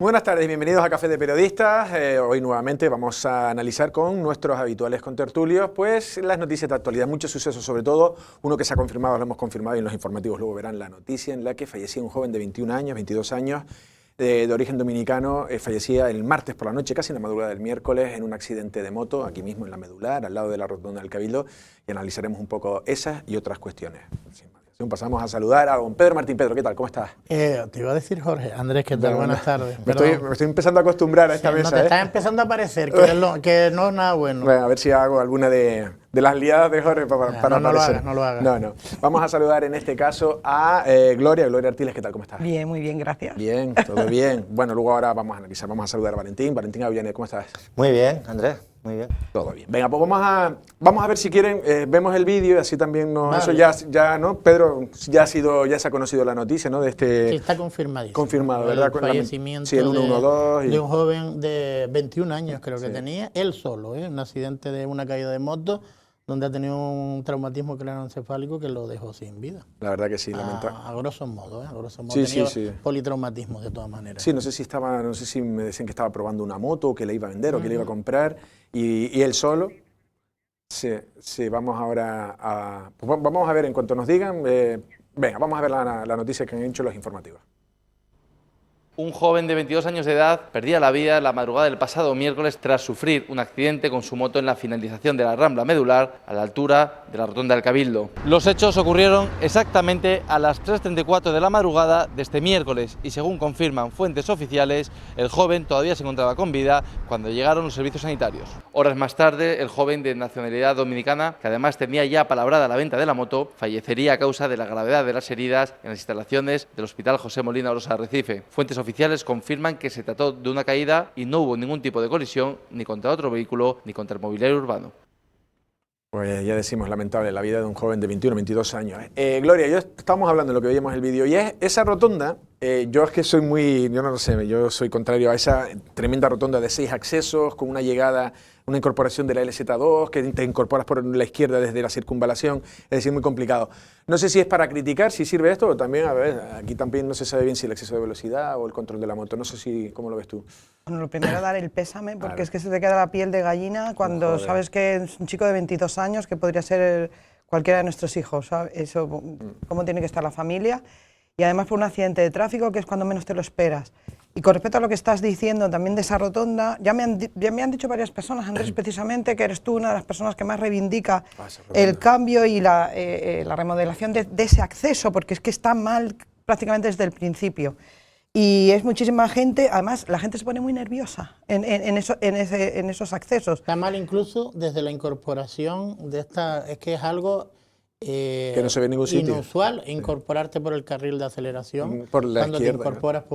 Muy buenas tardes, bienvenidos a Café de Periodistas. Hoy nuevamente vamos a analizar con nuestros habituales contertulios pues las noticias de actualidad, muchos sucesos, sobre todo uno que se ha confirmado, lo hemos confirmado y en los informativos luego verán la noticia en la que fallecía un joven de 21 años, 22 años, de origen dominicano, fallecía el martes por la noche, casi en la madrugada del miércoles, en un accidente de moto, aquí mismo en la Medular, al lado de la Rotonda del Cabildo, y analizaremos un poco esas y otras cuestiones. Pasamos a saludar a don Pedro Martín. Pedro, ¿qué tal? ¿Cómo estás? Te iba a decir Jorge. Andrés, ¿qué tal? Buenas tardes. Me estoy empezando a acostumbrar a esta mesa. No, te estás empezando a parecer, que no es nada bueno. Bueno, a ver si hago alguna de las liadas de Jorge para aparecer. No lo hagas. No. Vamos a saludar en este caso a Gloria Artiles. ¿Qué tal? ¿Cómo estás? Bien, muy bien, gracias. Bien, todo bien. Bueno, luego ahora vamos a analizar, vamos a saludar a Valentín. Valentín Avillane, ¿cómo estás? Muy bien, Andrés. Muy bien. Todo bien. Venga, pues vamos a ver si quieren, vemos el vídeo y así también nos... Vale. Eso ya, ¿no? Pedro, ya se ha conocido la noticia, ¿no? De este... Sí, está confirmadísimo. Confirmado, ¿verdad? El fallecimiento sí, el 112 de un joven de 21 años, creo que tenía, él solo, un accidente de una caída de moto, donde ha tenido un traumatismo craneoencefálico que lo dejó sin vida. La verdad que sí, lamentable. A grosso modo, Sí, tenía politraumatismo de todas maneras. Sí, no sé si me decían que estaba probando una moto, o que la iba a vender, o que la iba a comprar, y él solo. Sí, vamos ahora a... Pues vamos a ver en cuanto nos digan, venga, vamos a ver la noticia que han hecho los informativos. Un joven de 22 años de edad perdía la vida la madrugada del pasado miércoles tras sufrir un accidente con su moto en la finalización de la Rambla Medular a la altura de la Rotonda del Cabildo. Los hechos ocurrieron exactamente a las 3:34 de la madrugada de este miércoles y según confirman fuentes oficiales, el joven todavía se encontraba con vida cuando llegaron los servicios sanitarios. Horas más tarde, el joven de nacionalidad dominicana, que además tenía ya palabrada la venta de la moto, fallecería a causa de la gravedad de las heridas en las instalaciones del Hospital José Molina Orosa Arrecife. Fuentes oficiales confirman que se trató de una caída y no hubo ningún tipo de colisión ni contra otro vehículo ni contra el mobiliario urbano. Pues ya decimos, lamentable, la vida de un joven de 21 22 años. Gloria, estábamos hablando de lo que veíamos en el vídeo, y es esa rotonda, yo es que soy yo no lo sé, yo soy contrario a esa tremenda rotonda de 6 accesos, con una llegada, una incorporación de la LZ2, que te incorporas por la izquierda desde la circunvalación, es decir, muy complicado. No sé si es para criticar, si sirve esto, o también, a ver, aquí también no se sabe bien si el exceso de velocidad o el control de la moto, no sé cómo lo ves tú. Bueno, lo primero dar el pésame, porque es que se te queda la piel de gallina cuando sabes que es un chico de 22 años, que podría ser cualquiera de nuestros hijos, ¿sabes? Eso, cómo tiene que estar la familia, y además por un accidente de tráfico, que es cuando menos te lo esperas. Y con respecto a lo que estás diciendo también de esa rotonda, ya me han dicho varias personas, Andrés, precisamente, que eres tú una de las personas que más reivindica el cambio y la remodelación de ese acceso, porque es que está mal prácticamente desde el principio. Y es muchísima gente, además la gente se pone muy nerviosa en esos accesos. Está mal incluso desde la incorporación de esta, es que es algo... que no se ve en ningún sitio. Inusual, incorporarte por el carril de aceleración por la cuando izquierda, te incorporas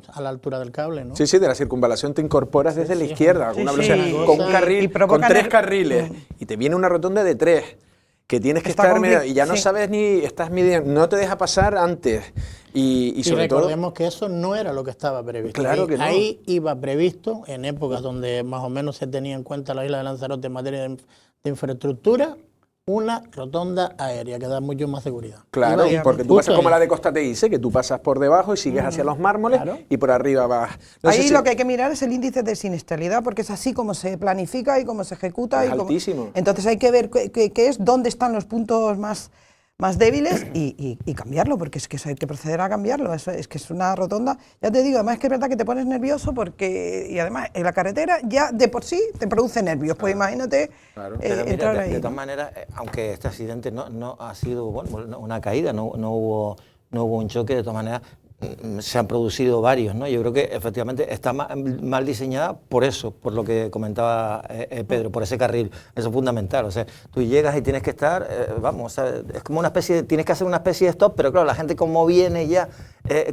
a la altura del cable, ¿no? Sí, de la circunvalación te incorporas desde la izquierda, sí, una velocidad, con un carril, con 3 carriles, y te viene una rotonda de 3, que tienes que estar medio, y ya no sabes ni, estás midiendo, no te deja pasar antes. Y sobre recordemos que eso no era lo que estaba previsto. Claro que no. Ahí iba previsto, en épocas donde más o menos se tenía en cuenta la isla de Lanzarote en materia de infraestructura, una rotonda aérea que da mucho más seguridad. Claro, porque tú pasas como la de Costa Teguise, que tú pasas por debajo y sigues hacia los mármoles, y por arriba vas. Ahí lo que hay que mirar es el índice de siniestralidad, porque es así como se planifica y como se ejecuta. Es altísimo. Entonces hay que ver qué es, dónde están los puntos más débiles y cambiarlo, porque es que hay que proceder a cambiarlo. Es que es una rotonda, ya te digo, además es que es verdad que te pones nervioso porque, y además en la carretera ya de por sí te produce nervios, pues imagínate entrar ahí. De todas maneras, aunque este accidente no ha sido una caída, no hubo un choque, de todas maneras se han producido varios, ¿no? Yo creo que efectivamente está mal diseñada por eso, por lo que comentaba Pedro, por ese carril. Eso es fundamental. O sea, tú llegas y tienes que estar, vamos, o sea, es como una especie de, tienes que hacer una especie de stop, pero claro, la gente como viene ya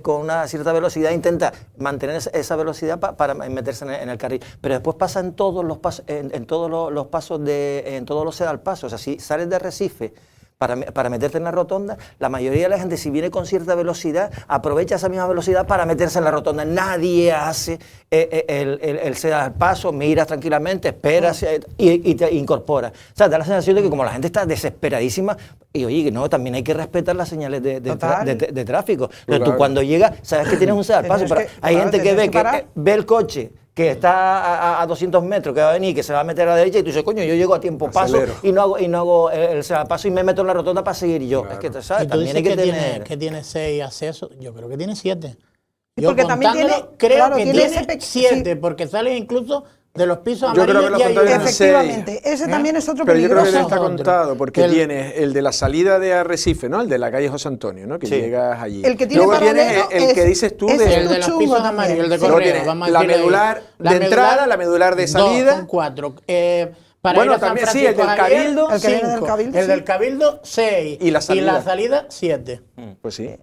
con una cierta velocidad intenta mantener esa velocidad para meterse en el carril. Pero después pasa en todos los pasos, en todos los pasos en todos los sedalpasos. O sea, si sales de Recife para meterte en la rotonda, la mayoría de la gente, si viene con cierta velocidad, aprovecha esa misma velocidad para meterse en la rotonda. Nadie hace se da el paso, miras tranquilamente, esperas y te incorporas. O sea, da la sensación de que como la gente está desesperadísima, y oye, que no, también hay que respetar las señales de tráfico. Entonces, tú cuando llegas, sabes que tienes un ceda al paso, pero hay gente que ve el coche que está a 200 metros, que va a venir, que se va a meter a la derecha, y tú dices, coño, yo llego a tiempo, paso y no hago el paso y me meto en la rotonda para seguir yo. Claro. Es que, ¿sabes? También hay que tener... que tiene 6 accesos, yo creo que tiene 7. Sí, porque también creo que tiene 7, porque sale incluso de los pisos amarillos. Yo creo que efectivamente, ese también es otro peligroso. Pero yo creo que está contado, porque tienes el de la salida de Arrecife, ¿no? El de la calle José Antonio, ¿no? Que llegas allí. El que tiene luego tienes el que dices tú, el de los pisos amarillos, el de Correo. La medular de entrada, la medular de salida. 2, son 4. Bueno, también sí, el del Cabildo. El que viene del Cabildo. El del Cabildo, 6. Y la salida, 7. Pues sí,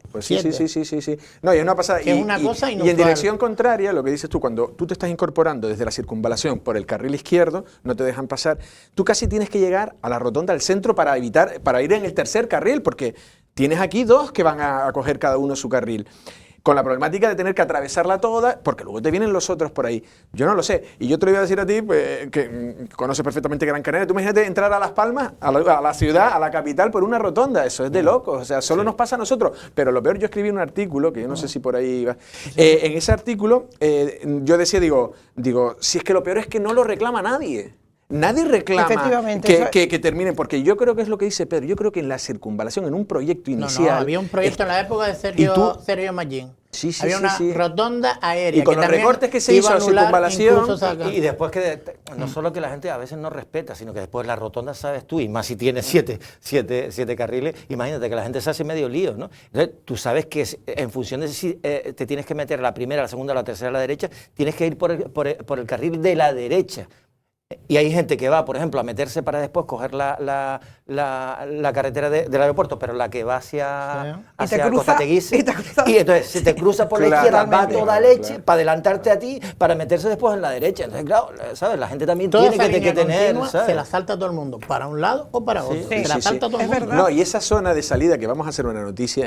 sí. No, y es una pasada. Es una cosa inusual. Y en dirección contraria, lo que dices tú, cuando tú te estás incorporando desde la circunvalación por el carril izquierdo, no te dejan pasar, tú casi tienes que llegar a la rotonda del centro para ir en el tercer carril, porque tienes aquí 2 que van a coger cada uno su carril. Con la problemática de tener que atravesarla toda, porque luego te vienen los otros por ahí. Yo no lo sé. Y yo te lo iba a decir a ti, pues, que conoces perfectamente Gran Canaria. Tú imagínate entrar a Las Palmas, a la ciudad, a la capital, por una rotonda. Eso es de locos. O sea, solo nos pasa a nosotros. Pero lo peor, yo escribí un artículo, que yo no sé si por ahí va. En ese artículo, yo decía, digo, si es que lo peor es que no lo reclama nadie. Nadie reclama que termine, porque yo creo que es lo que dice Pedro. Yo creo que en la circunvalación, en un proyecto inicial... No, había un proyecto en la época de Sergio Magín. Había una rotonda aérea. Y con los recortes que se hizo la circunvalación... Y después que no solo que la gente a veces no respeta, sino que después la rotonda sabes tú, y más si tienes 7 carriles, imagínate que la gente se hace medio lío, ¿no? Entonces tú sabes que en función de si te tienes que meter a la primera, a la segunda, a la tercera, a la derecha, tienes que ir por el carril de la derecha. Y hay gente que va, por ejemplo, a meterse para después coger la carretera del aeropuerto, pero la que va hacia Costa Teguise. Y entonces se te cruza por la izquierda, va a toda leche para adelantarte a ti, para meterse después en la derecha. Entonces, claro, ¿sabes? La gente también tiene que tener... Se la salta todo el mundo, para un lado o para otro. Se la salta todo el mundo. No, y esa zona de salida, que vamos a hacer una noticia,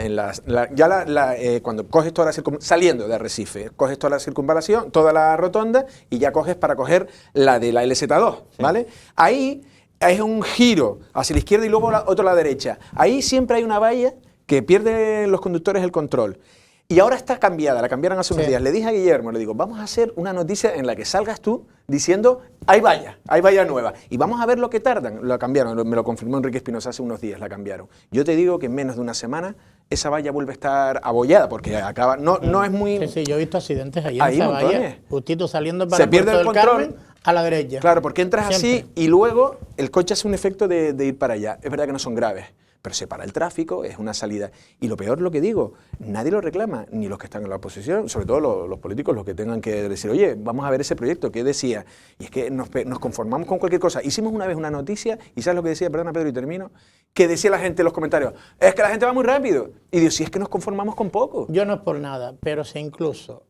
cuando coges toda saliendo de Arrecife, coges toda la circunvalación, toda la rotonda, y ya coges para coger la de la LZ2, ¿vale? Ahí es un giro hacia la izquierda y luego otro a la derecha. Ahí siempre hay una valla que pierden los conductores el control. Y ahora está cambiada, la cambiaron hace unos días. Le dije a Guillermo, le digo, vamos a hacer una noticia en la que salgas tú diciendo, hay valla nueva. Y vamos a ver lo que tardan. Lo cambiaron, me lo confirmó Enrique Espinosa hace unos días, la cambiaron. Yo te digo que en menos de una semana esa valla vuelve a estar abollada, porque acaba, no es muy... Sí, yo he visto accidentes allí en esa valla, justito saliendo para se pierde el control. Carmen, a la derecha. Claro, porque entras siempre así y luego el coche hace un efecto de ir para allá. Es verdad que no son graves, pero se para el tráfico, es una salida. Y lo peor, lo que digo, nadie lo reclama, ni los que están en la oposición, sobre todo los políticos, los que tengan que decir, oye, vamos a ver ese proyecto, ¿qué decía? Y es que nos conformamos con cualquier cosa. Hicimos una vez una noticia, y ¿sabes lo que decía? Perdona, Pedro, y termino. Que decía la gente en los comentarios, es que la gente va muy rápido. Y digo, si es que nos conformamos con poco. Yo no es por nada, pero si incluso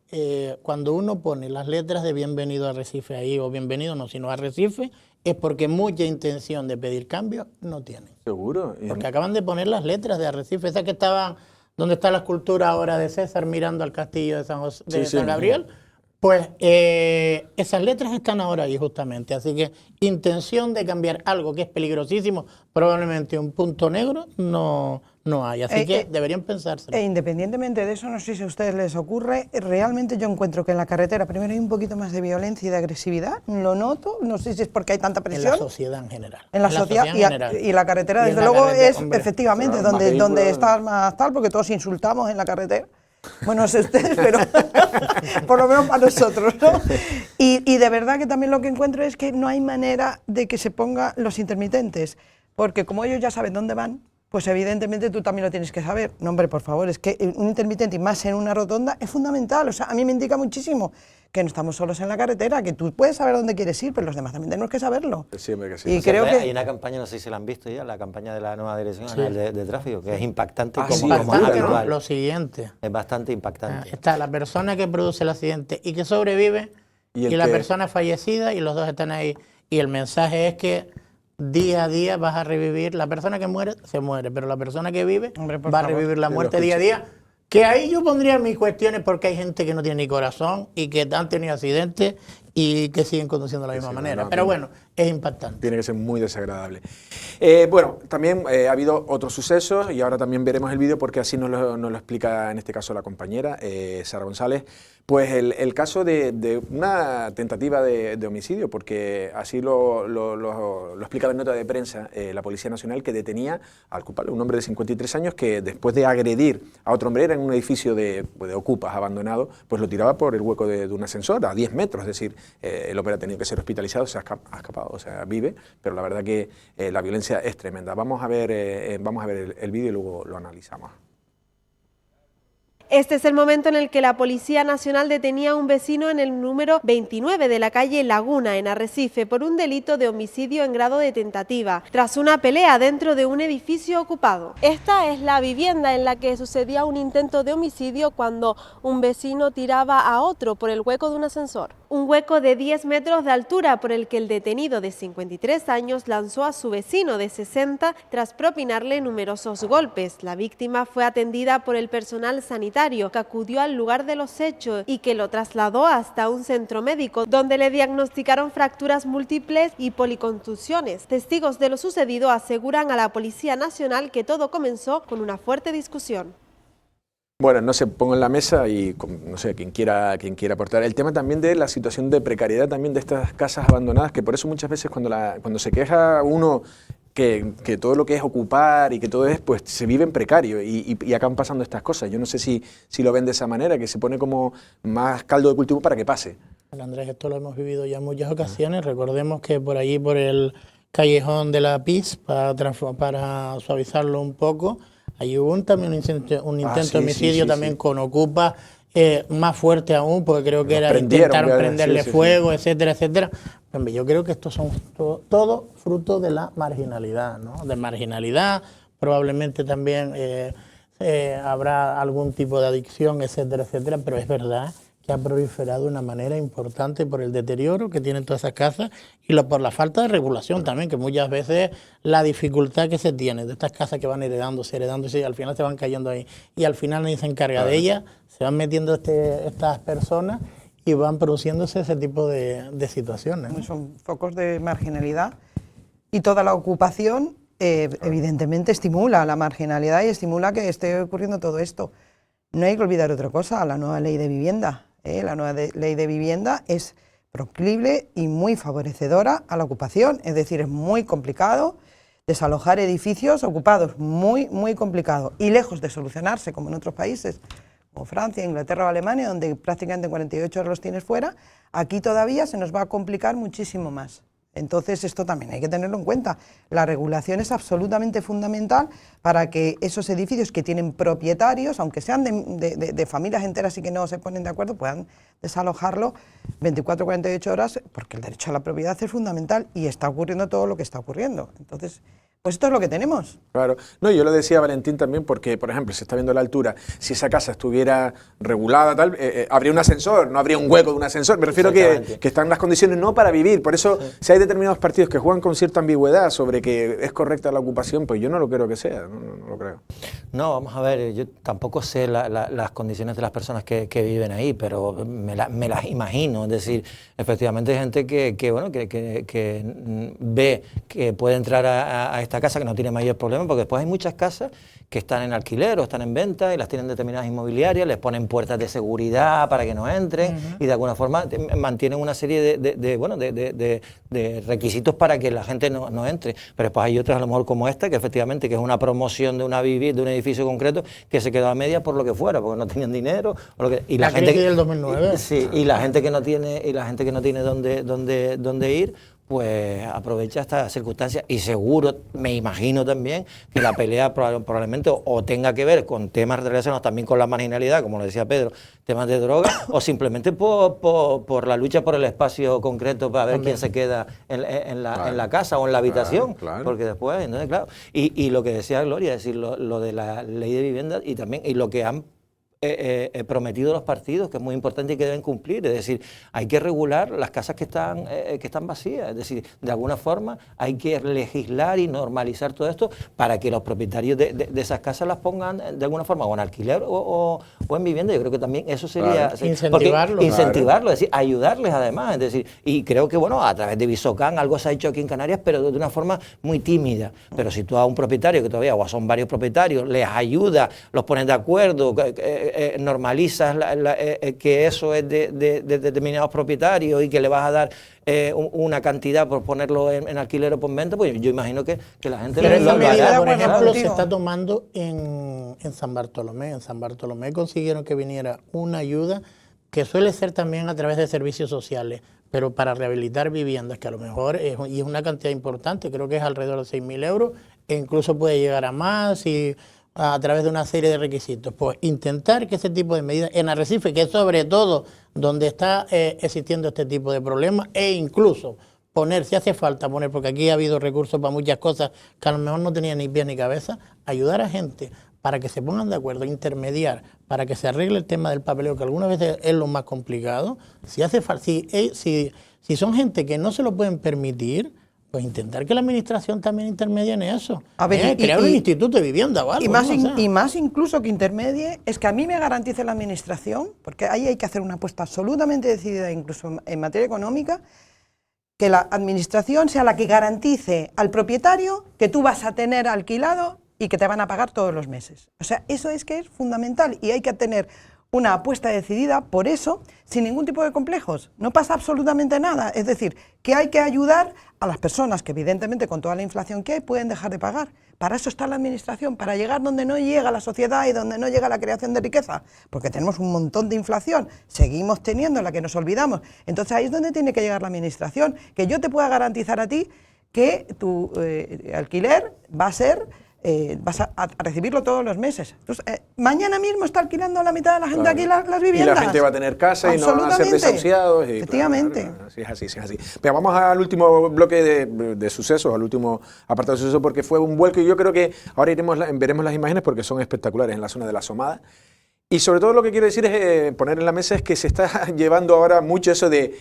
cuando uno pone las letras de bienvenido a Arrecife ahí, o bienvenido no, sino a Arrecife, es porque mucha intención de pedir cambios no tienen. Seguro. Porque acaban de poner las letras de Arrecife, esas que estaban, donde está la escultura ahora de César mirando al castillo de San Gabriel. Pues esas letras están ahora ahí justamente, así que intención de cambiar algo que es peligrosísimo, probablemente un punto negro, no hay, así que deberían pensárselo. Independientemente de eso, no sé si a ustedes les ocurre, realmente yo encuentro que en la carretera primero hay un poquito más de violencia y de agresividad, lo noto, no sé si es porque hay tanta presión. En la sociedad en general. En la sociedad en general. Y la carretera, desde luego, es efectivamente donde está más tal, porque todos insultamos en la carretera. Bueno, no sé ustedes, pero por lo menos para nosotros, ¿no? Y de verdad que también lo que encuentro es que no hay manera de que se pongan los intermitentes, porque como ellos ya saben dónde van, pues evidentemente tú también lo tienes que saber. No, hombre, por favor, es que un intermitente y más en una rotonda es fundamental. O sea, a mí me indica muchísimo que no estamos solos en la carretera, que tú puedes saber dónde quieres ir, pero los demás también tenemos que saberlo. Siempre que sí. Y creo que hay una campaña, no sé si la han visto ya, la campaña de la nueva Dirección General de Tráfico, que es impactante como habitual. Lo siguiente. Es bastante impactante. Está la persona que produce el accidente y que sobrevive, y la persona fallecida, y los dos están ahí. Y el mensaje es que día a día vas a revivir, la persona que muere se muere, pero la persona que vive Hombre, por va a favor. revivir la muerte día a día. Que ahí yo pondría mis cuestiones porque hay gente que no tiene ni corazón y que han tenido accidentes y que siguen conduciendo de la misma manera. Pero bueno, es impactante. Tiene que ser muy desagradable. Bueno, también ha habido otros sucesos y ahora también veremos el vídeo porque así nos lo explica en este caso la compañera Sara González. Pues el caso de una tentativa de homicidio, porque así lo explicaba en nota de prensa la Policía Nacional, que detenía al culpable, un hombre de 53 años que después de agredir a otro hombre, era en un edificio de ocupas abandonado, pues lo tiraba por el hueco de un ascensor a 10 metros, es decir, el hombre ha tenido que ser hospitalizado, se ha escapado, o sea, vive, pero la verdad que la violencia es tremenda. Vamos a ver el vídeo y luego lo analizamos. Este es el momento en el que la Policía Nacional detenía a un vecino en el número 29 de la calle Laguna, en Arrecife, por un delito de homicidio en grado de tentativa, tras una pelea dentro de un edificio ocupado. Esta es la vivienda en la que sucedía un intento de homicidio cuando un vecino tiraba a otro por el hueco de un ascensor. Un hueco de 10 metros de altura por el que el detenido de 53 años lanzó a su vecino de 60 tras propinarle numerosos golpes. La víctima fue atendida por el personal sanitario que acudió al lugar de los hechos y que lo trasladó hasta un centro médico donde le diagnosticaron fracturas múltiples y policontusiones. Testigos de lo sucedido aseguran a la Policía Nacional que todo comenzó con una fuerte discusión. Bueno, no sé, pongo en la mesa y no sé, quien quiera aportar. El tema también de la situación de precariedad también de estas casas abandonadas, que por eso muchas veces cuando se queja uno que todo lo que es ocupar y que todo es, pues se vive en precario y acaban pasando estas cosas. Yo no sé si lo ven de esa manera, que se pone como más caldo de cultivo para que pase. Andrés, esto lo hemos vivido ya en muchas ocasiones. Recordemos que por allí, por el callejón de la PIS, para suavizarlo un poco, ahí hubo también un intento de homicidio también con Ocupa, más fuerte aún, porque creo que intentaron prenderle fuego, etcétera, etcétera. Hombre, yo creo que estos son todo fruto de la marginalidad, ¿no? De marginalidad, probablemente también habrá algún tipo de adicción, etcétera, etcétera, pero es verdad que ha proliferado de una manera importante por el deterioro que tienen todas esas casas y por la falta de regulación también, que muchas veces la dificultad que se tiene de estas casas que van heredándose y al final se van cayendo ahí y al final nadie se encarga de ellas, se van metiendo estas personas y van produciéndose ese tipo de situaciones, ¿no? Son focos de marginalidad y toda la ocupación evidentemente estimula la marginalidad y estimula que esté ocurriendo todo esto. No hay que olvidar otra cosa, la nueva ley de vivienda. La nueva ley de vivienda es proclive y muy favorecedora a la ocupación, es decir, es muy complicado desalojar edificios ocupados, muy, muy complicado, y lejos de solucionarse como en otros países, como Francia, Inglaterra o Alemania, donde prácticamente en 48 horas los tienes fuera, aquí todavía se nos va a complicar muchísimo más. Entonces esto también hay que tenerlo en cuenta. La regulación es absolutamente fundamental para que esos edificios que tienen propietarios, aunque sean de familias enteras y que no se ponen de acuerdo, puedan desalojarlo 24 o 48 horas, porque el derecho a la propiedad es fundamental y está ocurriendo todo lo que está ocurriendo. Entonces, pues esto es lo que tenemos. Claro. No, yo lo decía Valentín también porque, por ejemplo, se está viendo la altura. Si esa casa estuviera regulada, tal, habría un ascensor, no habría un hueco de un ascensor. Me refiero que están las condiciones no para vivir. Por eso, si hay determinados partidos que juegan con cierta ambigüedad sobre que es correcta la ocupación, pues yo no lo creo que sea, no lo creo. No, vamos a ver, yo tampoco sé las condiciones de las personas que viven ahí, pero me las imagino. Es decir, efectivamente hay gente que ve que puede entrar a esta casa, que no tiene mayor problema, porque después hay muchas casas que están en alquiler o están en venta y las tienen determinadas inmobiliarias, les ponen puertas de seguridad para que no entren y de alguna forma mantienen una serie de requisitos para que la gente no entre. Pero después hay otras, a lo mejor como esta, que efectivamente que es una promoción de una vivienda, de un edificio concreto, que se quedó a medias por lo que fuera, porque no tenían dinero. Y la gente del 2009. Sí, y la gente que no tiene dónde ir, pues aprovecha estas circunstancias y seguro, me imagino también, que la pelea probablemente o tenga que ver con temas relacionados también con la marginalidad, como lo decía Pedro, temas de droga, o simplemente por la lucha por el espacio concreto para ver quién se queda en la casa o en la habitación, porque después, entonces, claro, y lo que decía Gloria, es decir, lo de la ley de vivienda y también y lo que han prometido los partidos, que es muy importante y que deben cumplir. Es decir, hay que regular las casas que están vacías. Es decir, de alguna forma hay que legislar y normalizar todo esto para que los propietarios de esas casas las pongan de alguna forma o en alquiler o en vivienda. Yo creo que también eso sería... Claro. Incentivarlo. Incentivarlo, es decir, ayudarles además. Es decir, y creo que, bueno, a través de Visocan algo se ha hecho aquí en Canarias, pero de una forma muy tímida. Pero si tú a un propietario, que todavía o son varios propietarios, les ayuda, los pones de acuerdo, normalizas que eso es de determinados propietarios y que le vas a dar una cantidad por ponerlo en alquiler o por venta, pues yo imagino que la gente... Pero esa medida, por bueno, ejemplo, se contigo. está tomando en San Bartolomé. En San Bartolomé consiguieron que viniera una ayuda que suele ser también a través de servicios sociales, pero para rehabilitar viviendas, que a lo mejor y es una cantidad importante, creo que es alrededor de 6.000 euros, e incluso puede llegar a más y a través de una serie de requisitos. Pues intentar que ese tipo de medidas en Arrecife, que es sobre todo donde está existiendo este tipo de problemas, e incluso poner, si hace falta poner, porque aquí ha habido recursos para muchas cosas que a lo mejor no tenían ni pies ni cabeza, ayudar a gente para que se pongan de acuerdo, intermediar, para que se arregle el tema del papeleo, que algunas veces es lo más complicado. Si hace falta, si son gente que no se lo pueden permitir, pues intentar que la administración también intermedie en eso. A ver, Crear un instituto de vivienda o algo. Y más, ¿no? O sea, y más incluso que intermedie, es que a mí me garantice la administración, porque ahí hay que hacer una apuesta absolutamente decidida, incluso en materia económica, que la administración sea la que garantice al propietario que tú vas a tener alquilado y que te van a pagar todos los meses. O sea, eso es que es fundamental y hay que tener una apuesta decidida por eso, sin ningún tipo de complejos. No pasa absolutamente nada. Es decir, que hay que ayudar a las personas que evidentemente con toda la inflación que hay pueden dejar de pagar. Para eso está la administración, para llegar donde no llega la sociedad y donde no llega la creación de riqueza. Porque tenemos un montón de inflación, seguimos teniendo la que nos olvidamos. Entonces ahí es donde tiene que llegar la administración, que yo te pueda garantizar a ti que tu alquiler va a ser... vas a recibirlo todos los meses. Entonces, mañana mismo está alquilando la mitad de la gente aquí las viviendas. Y la gente va a tener casa y no van a ser desahuciados. Efectivamente. Claro, sí, es así, sí es así. Pero vamos al último bloque de sucesos, al último apartado de sucesos, porque fue un vuelco y yo creo que ahora veremos las imágenes porque son espectaculares en la zona de La Somada. Y sobre todo lo que quiero decir es poner en la mesa es que se está llevando ahora mucho eso de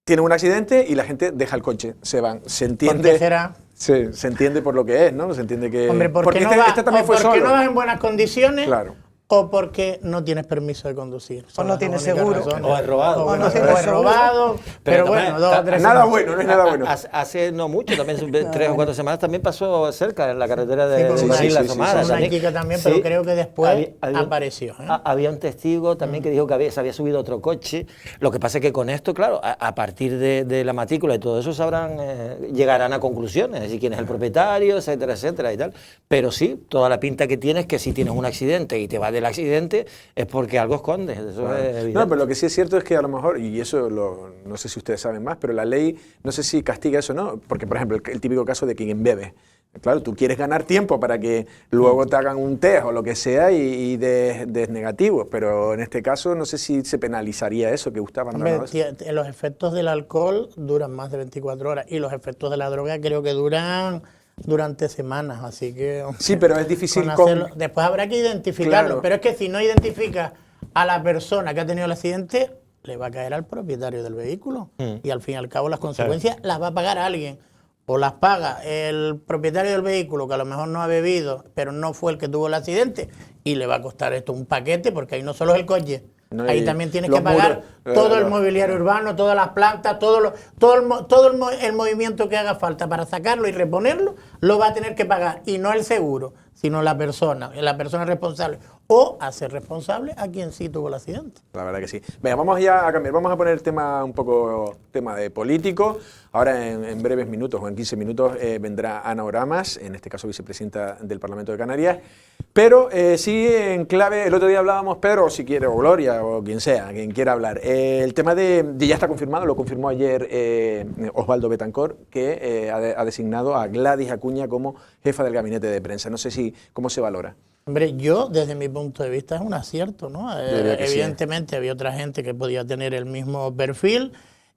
tienen un accidente y la gente deja el coche, se van. Se entiende. ¿Por qué será? Se entiende por lo que es, ¿no? Se entiende que... Hombre, porque no este también fue porque solo. no vas en buenas condiciones, Claro. o porque no tienes permiso de conducir. O no tienes seguro. O es robado. O no no tienes es robado. Pero también, bueno, dos o tres Nada semanas. bueno, no es nada bueno. Hace no mucho, también 3 o 4 semanas, también pasó cerca, en la carretera Sí, de con una Madrid, La chica, Somada. Con una chica también, pero Sí. creo que después Había- apareció. Había un testigo también que dijo que se había subido otro coche. Lo que pasa es que con esto, claro, a partir de la matrícula y todo eso llegarán a conclusiones, es decir, quién es el propietario, etcétera, etcétera y tal. Pero sí, toda la pinta que tienes que si tienes un accidente y te vas del accidente es porque algo escondes, eso es evidente. No, pero lo que sí es cierto es que a lo mejor, y eso no sé si ustedes saben más, pero la ley no sé si castiga eso o no, porque por ejemplo el típico caso de quien embebe. Claro, tú quieres ganar tiempo para que luego te hagan un test o lo que sea y des negativo, pero en este caso no sé si se penalizaría eso, que gustaban. Hombre, los efectos del alcohol duran más de 24 horas y los efectos de la droga creo que duran durante semanas, así que... Sí, pero es difícil Después habrá que identificarlo, Claro. pero es que si no identificas a la persona que ha tenido el accidente, le va a caer al propietario del vehículo y al fin y al cabo las consecuencias las va a pagar alguien. O las paga el propietario del vehículo, que a lo mejor no ha bebido, pero no fue el que tuvo el accidente, y le va a costar esto un paquete, porque ahí no solo es el coche, No, ahí y también tienes los que pagar muros, todo el mobiliario urbano, todas las plantas, todo el movimiento que haga falta para sacarlo y reponerlo, lo va a tener que pagar, y no el seguro, sino la persona responsable, o hacer responsable a quien sí tuvo el accidente. La verdad que sí. Venga, vamos ya a cambiar, vamos a poner tema de político. Ahora en breves minutos o en 15 minutos vendrá Ana Oramas, en este caso vicepresidenta del Parlamento de Canarias, pero sí en clave, el otro día hablábamos, Pedro, o si quiere, o Gloria, o quien sea, quien quiera hablar, el tema ya está confirmado, lo confirmó ayer Osvaldo Betancourt, que ha designado a Gladys Acuña como jefa del gabinete de prensa. No sé cómo se valora. Hombre, yo desde mi punto de vista es un acierto, ¿no? Evidentemente había otra gente que podía tener el mismo perfil.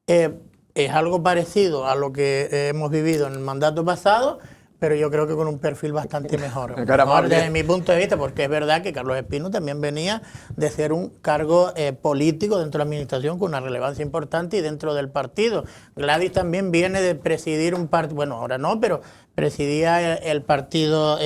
Es algo parecido a lo que hemos vivido en el mandato pasado, pero yo creo que con un perfil bastante mejor. Cara amable. Desde mi punto de vista, porque es verdad que Carlos Espino también venía de ser un cargo político dentro de la administración con una relevancia importante y dentro del partido. Gladys también viene de presidir un partido, bueno, ahora no, pero presidía el partido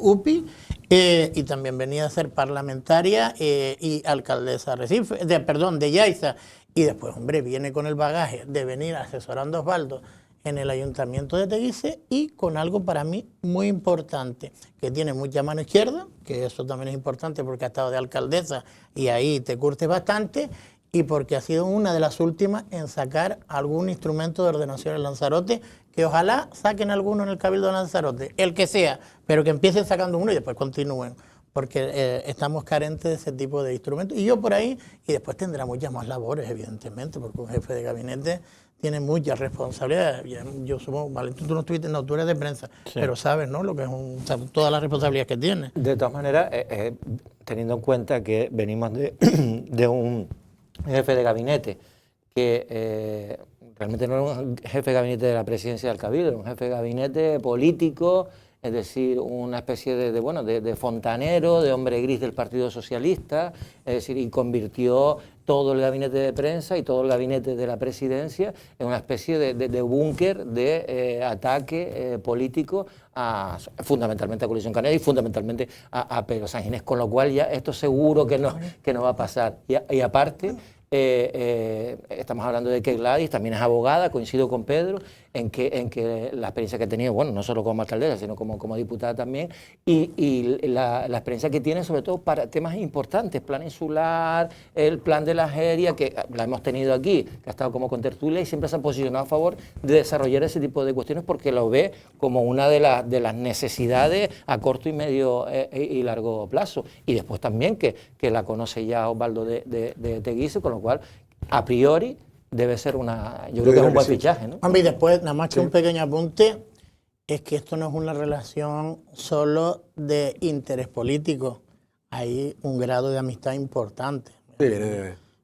UPI, y también venía a ser parlamentaria y alcaldesa de Yaiza. Y después, hombre, viene con el bagaje de venir asesorando a Osvaldo en el ayuntamiento de Teguise y con algo para mí muy importante, que tiene mucha mano izquierda, que eso también es importante porque ha estado de alcaldesa y ahí te curtes bastante, y porque ha sido una de las últimas en sacar algún instrumento de ordenación en Lanzarote, que ojalá saquen alguno en el Cabildo de Lanzarote, el que sea, pero que empiecen sacando uno y después continúen, porque estamos carentes de ese tipo de instrumentos. Y yo por ahí, y después tendrá muchas más labores, evidentemente, porque un jefe de gabinete tiene muchas responsabilidades. Yo supongo, vale, tú no estuviste, no, tú eres de prensa, sí, pero sabes, ¿no?, lo que es todas las responsabilidades que tiene. De todas maneras, teniendo en cuenta que venimos de un jefe de gabinete que realmente no era un jefe de gabinete de la presidencia del Cabildo, era un jefe de gabinete político, es decir, una especie de fontanero, de hombre gris del Partido Socialista, es decir, y convirtió todo el gabinete de prensa y todo el gabinete de la presidencia en una especie de búnker de ataque político fundamentalmente a Coalición Canaria y fundamentalmente a Pedro Sánchez Ginés, con lo cual ya esto seguro que no va a pasar. Y aparte, estamos hablando de que Gladys también es abogada, coincido con Pedro, en que la experiencia que ha tenido, bueno, no solo como alcaldesa, sino como diputada también, y la experiencia que tiene sobre todo para temas importantes, plan insular, el plan de la Jeria, que la hemos tenido aquí, que ha estado como contertulia y siempre se ha posicionado a favor de desarrollar ese tipo de cuestiones porque lo ve como una de las necesidades a corto y medio y largo plazo. Y después también que la conoce ya Osvaldo de Teguise, con lo cual, a priori, debe ser yo creo que es un buen fichaje, ¿no? Y después, nada más que un pequeño apunte, es que esto no es una relación solo de interés político, hay un grado de amistad importante. Sí,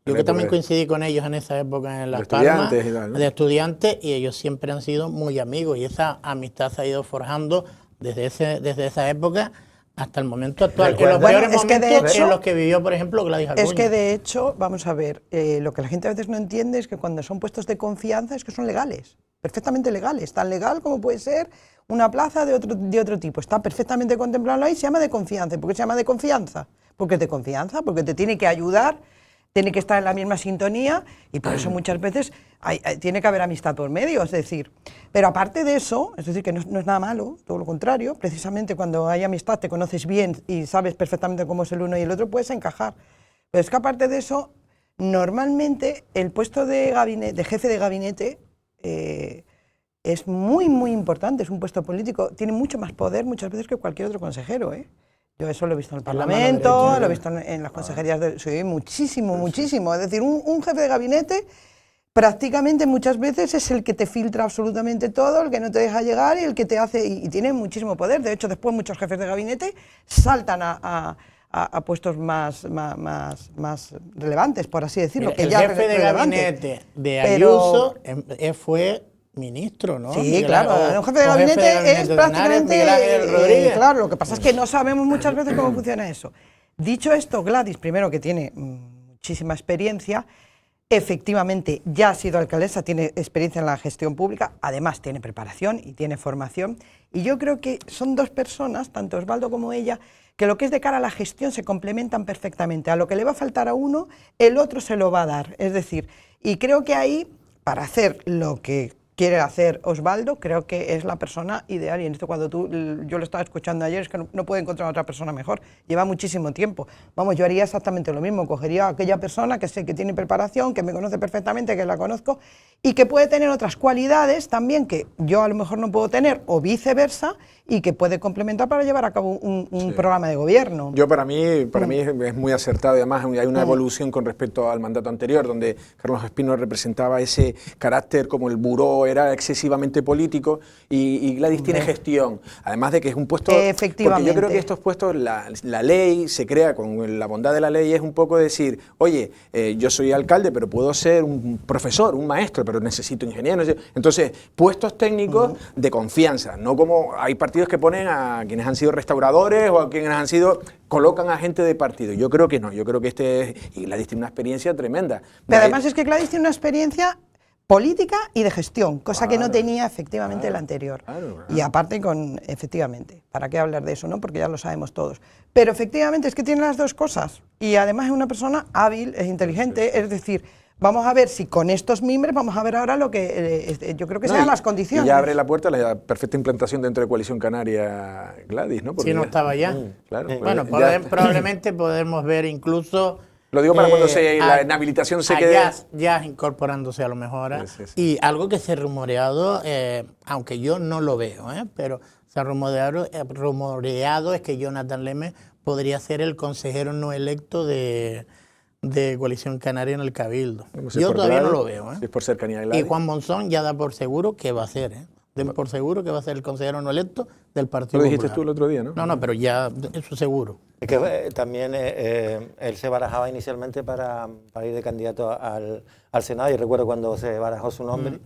yo que también coincidí con ellos en esa época en Las Palmas, de estudiantes, y ellos siempre han sido muy amigos, y esa amistad se ha ido forjando desde esa época hasta el momento actual. En los peores momentos en los que vivió, por ejemplo, Gladys Acuña. Es que de hecho, vamos a ver, lo que la gente a veces no entiende es que cuando son puestos de confianza es que son legales, perfectamente legales, tan legal como puede ser una plaza de otro tipo, está perfectamente contemplado ahí, se llama de confianza. ¿Por qué se llama de confianza? Porque es de confianza, porque te tiene que ayudar, tiene que estar en la misma sintonía y por eso muchas veces tiene que haber amistad por medio, es decir, pero aparte de eso, es decir, que no es nada malo, todo lo contrario, precisamente cuando hay amistad te conoces bien y sabes perfectamente cómo es el uno y el otro, puedes encajar. Pero es que aparte de eso, normalmente el puesto de jefe de gabinete es muy, muy importante, es un puesto político, tiene mucho más poder muchas veces que cualquier otro consejero, ¿eh? Yo eso lo he visto en el Parlamento, lo he visto en las consejerías, muchísimo. Es decir, un jefe de gabinete prácticamente muchas veces es el que te filtra absolutamente todo, el que no te deja llegar y el que te hace, y tiene muchísimo poder. De hecho, después muchos jefes de gabinete saltan a puestos más relevantes, por así decirlo. El jefe de gabinete de Ayuso fue ministro, ¿no? Sí, claro, un jefe de gabinete es prácticamente... claro, lo que pasa es que no sabemos muchas veces cómo funciona eso. Dicho esto, Gladys, primero que tiene muchísima experiencia, efectivamente ya ha sido alcaldesa, tiene experiencia en la gestión pública, además tiene preparación y tiene formación, y yo creo que son dos personas, tanto Osvaldo como ella, que lo que es de cara a la gestión se complementan perfectamente. A lo que le va a faltar a uno, el otro se lo va a dar. Es decir, y creo que ahí, para hacer lo que quiere hacer Osvaldo, creo que es la persona ideal, y en esto yo lo estaba escuchando ayer, es que no puedo encontrar a otra persona mejor, lleva muchísimo tiempo. Vamos, yo haría exactamente lo mismo, cogería a aquella persona que sé que tiene preparación, que me conoce perfectamente, que la conozco, y que puede tener otras cualidades también que yo a lo mejor no puedo tener, o viceversa, y que puede complementar para llevar a cabo un programa de gobierno. Yo para mí es muy acertado, y además hay una evolución con respecto al mandato anterior, donde Carlos Espino representaba ese carácter como el buró, era excesivamente político, y Gladys tiene gestión, además de que es un puesto, porque yo creo que estos puestos, la ley se crea con la bondad de la ley, es un poco decir, oye, yo soy alcalde, pero puedo ser un profesor, un maestro, pero necesito ingenieros. Entonces, puestos técnicos de confianza, no como hay partidos que ponen a quienes han sido restauradores o a quienes han sido, colocan a gente de partido. Yo creo que no, yo creo que y Gladys tiene una experiencia tremenda. Pero además es que Gladys tiene una experiencia política y de gestión, cosa que no tenía efectivamente el anterior. Y aparte efectivamente, ¿para qué hablar de eso, no? Porque ya lo sabemos todos. Pero efectivamente es que tiene las dos cosas. Y además es una persona hábil, es inteligente, es decir, vamos a ver si con estos mimbres, vamos a ver ahora lo que yo creo que sean las condiciones. Y ya abre la puerta a la perfecta implantación dentro de Coalición Canaria Gladys, ¿no? Porque si no estaba ya. Claro, bueno, probablemente podemos ver incluso... Lo digo para cuando la inhabilitación se quede... Ya incorporándose a lo mejor. Y algo que se ha rumoreado, aunque yo no lo veo, pero se ha rumoreado es que Jonathan Leme podría ser el consejero no electo de Coalición Canaria en el Cabildo. Yo todavía no lo veo. Es por cercanía de Gladys. Y Juan Monzón ya da por seguro que va a ser, Den por seguro que va a ser el consejero no electo del Partido Popular. Lo dijiste tú el otro día, ¿no? No, pero ya, eso seguro. Es que también él se barajaba inicialmente para ir de candidato al Senado, y recuerdo cuando se barajó su nombre,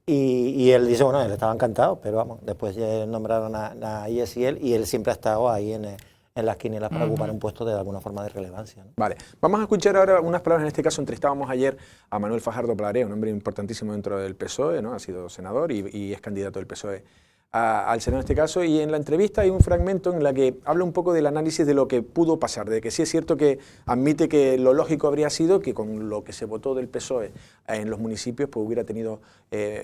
y él dice, bueno, él estaba encantado, pero vamos, después ya nombraron a Yesiel, y él siempre ha estado ahí en las quinielas para ocupar un puesto de alguna forma de relevancia, ¿no? Vale, vamos a escuchar ahora unas palabras. En este caso entrevistábamos ayer a Manuel Fajardo Palarea, un hombre importantísimo dentro del PSOE, ¿no? Ha sido senador y es candidato del PSOE al Senado en este caso, y en la entrevista hay un fragmento en la que habla un poco del análisis de lo que pudo pasar, de que sí es cierto que admite que lo lógico habría sido que con lo que se votó del PSOE en los municipios pues hubiera tenido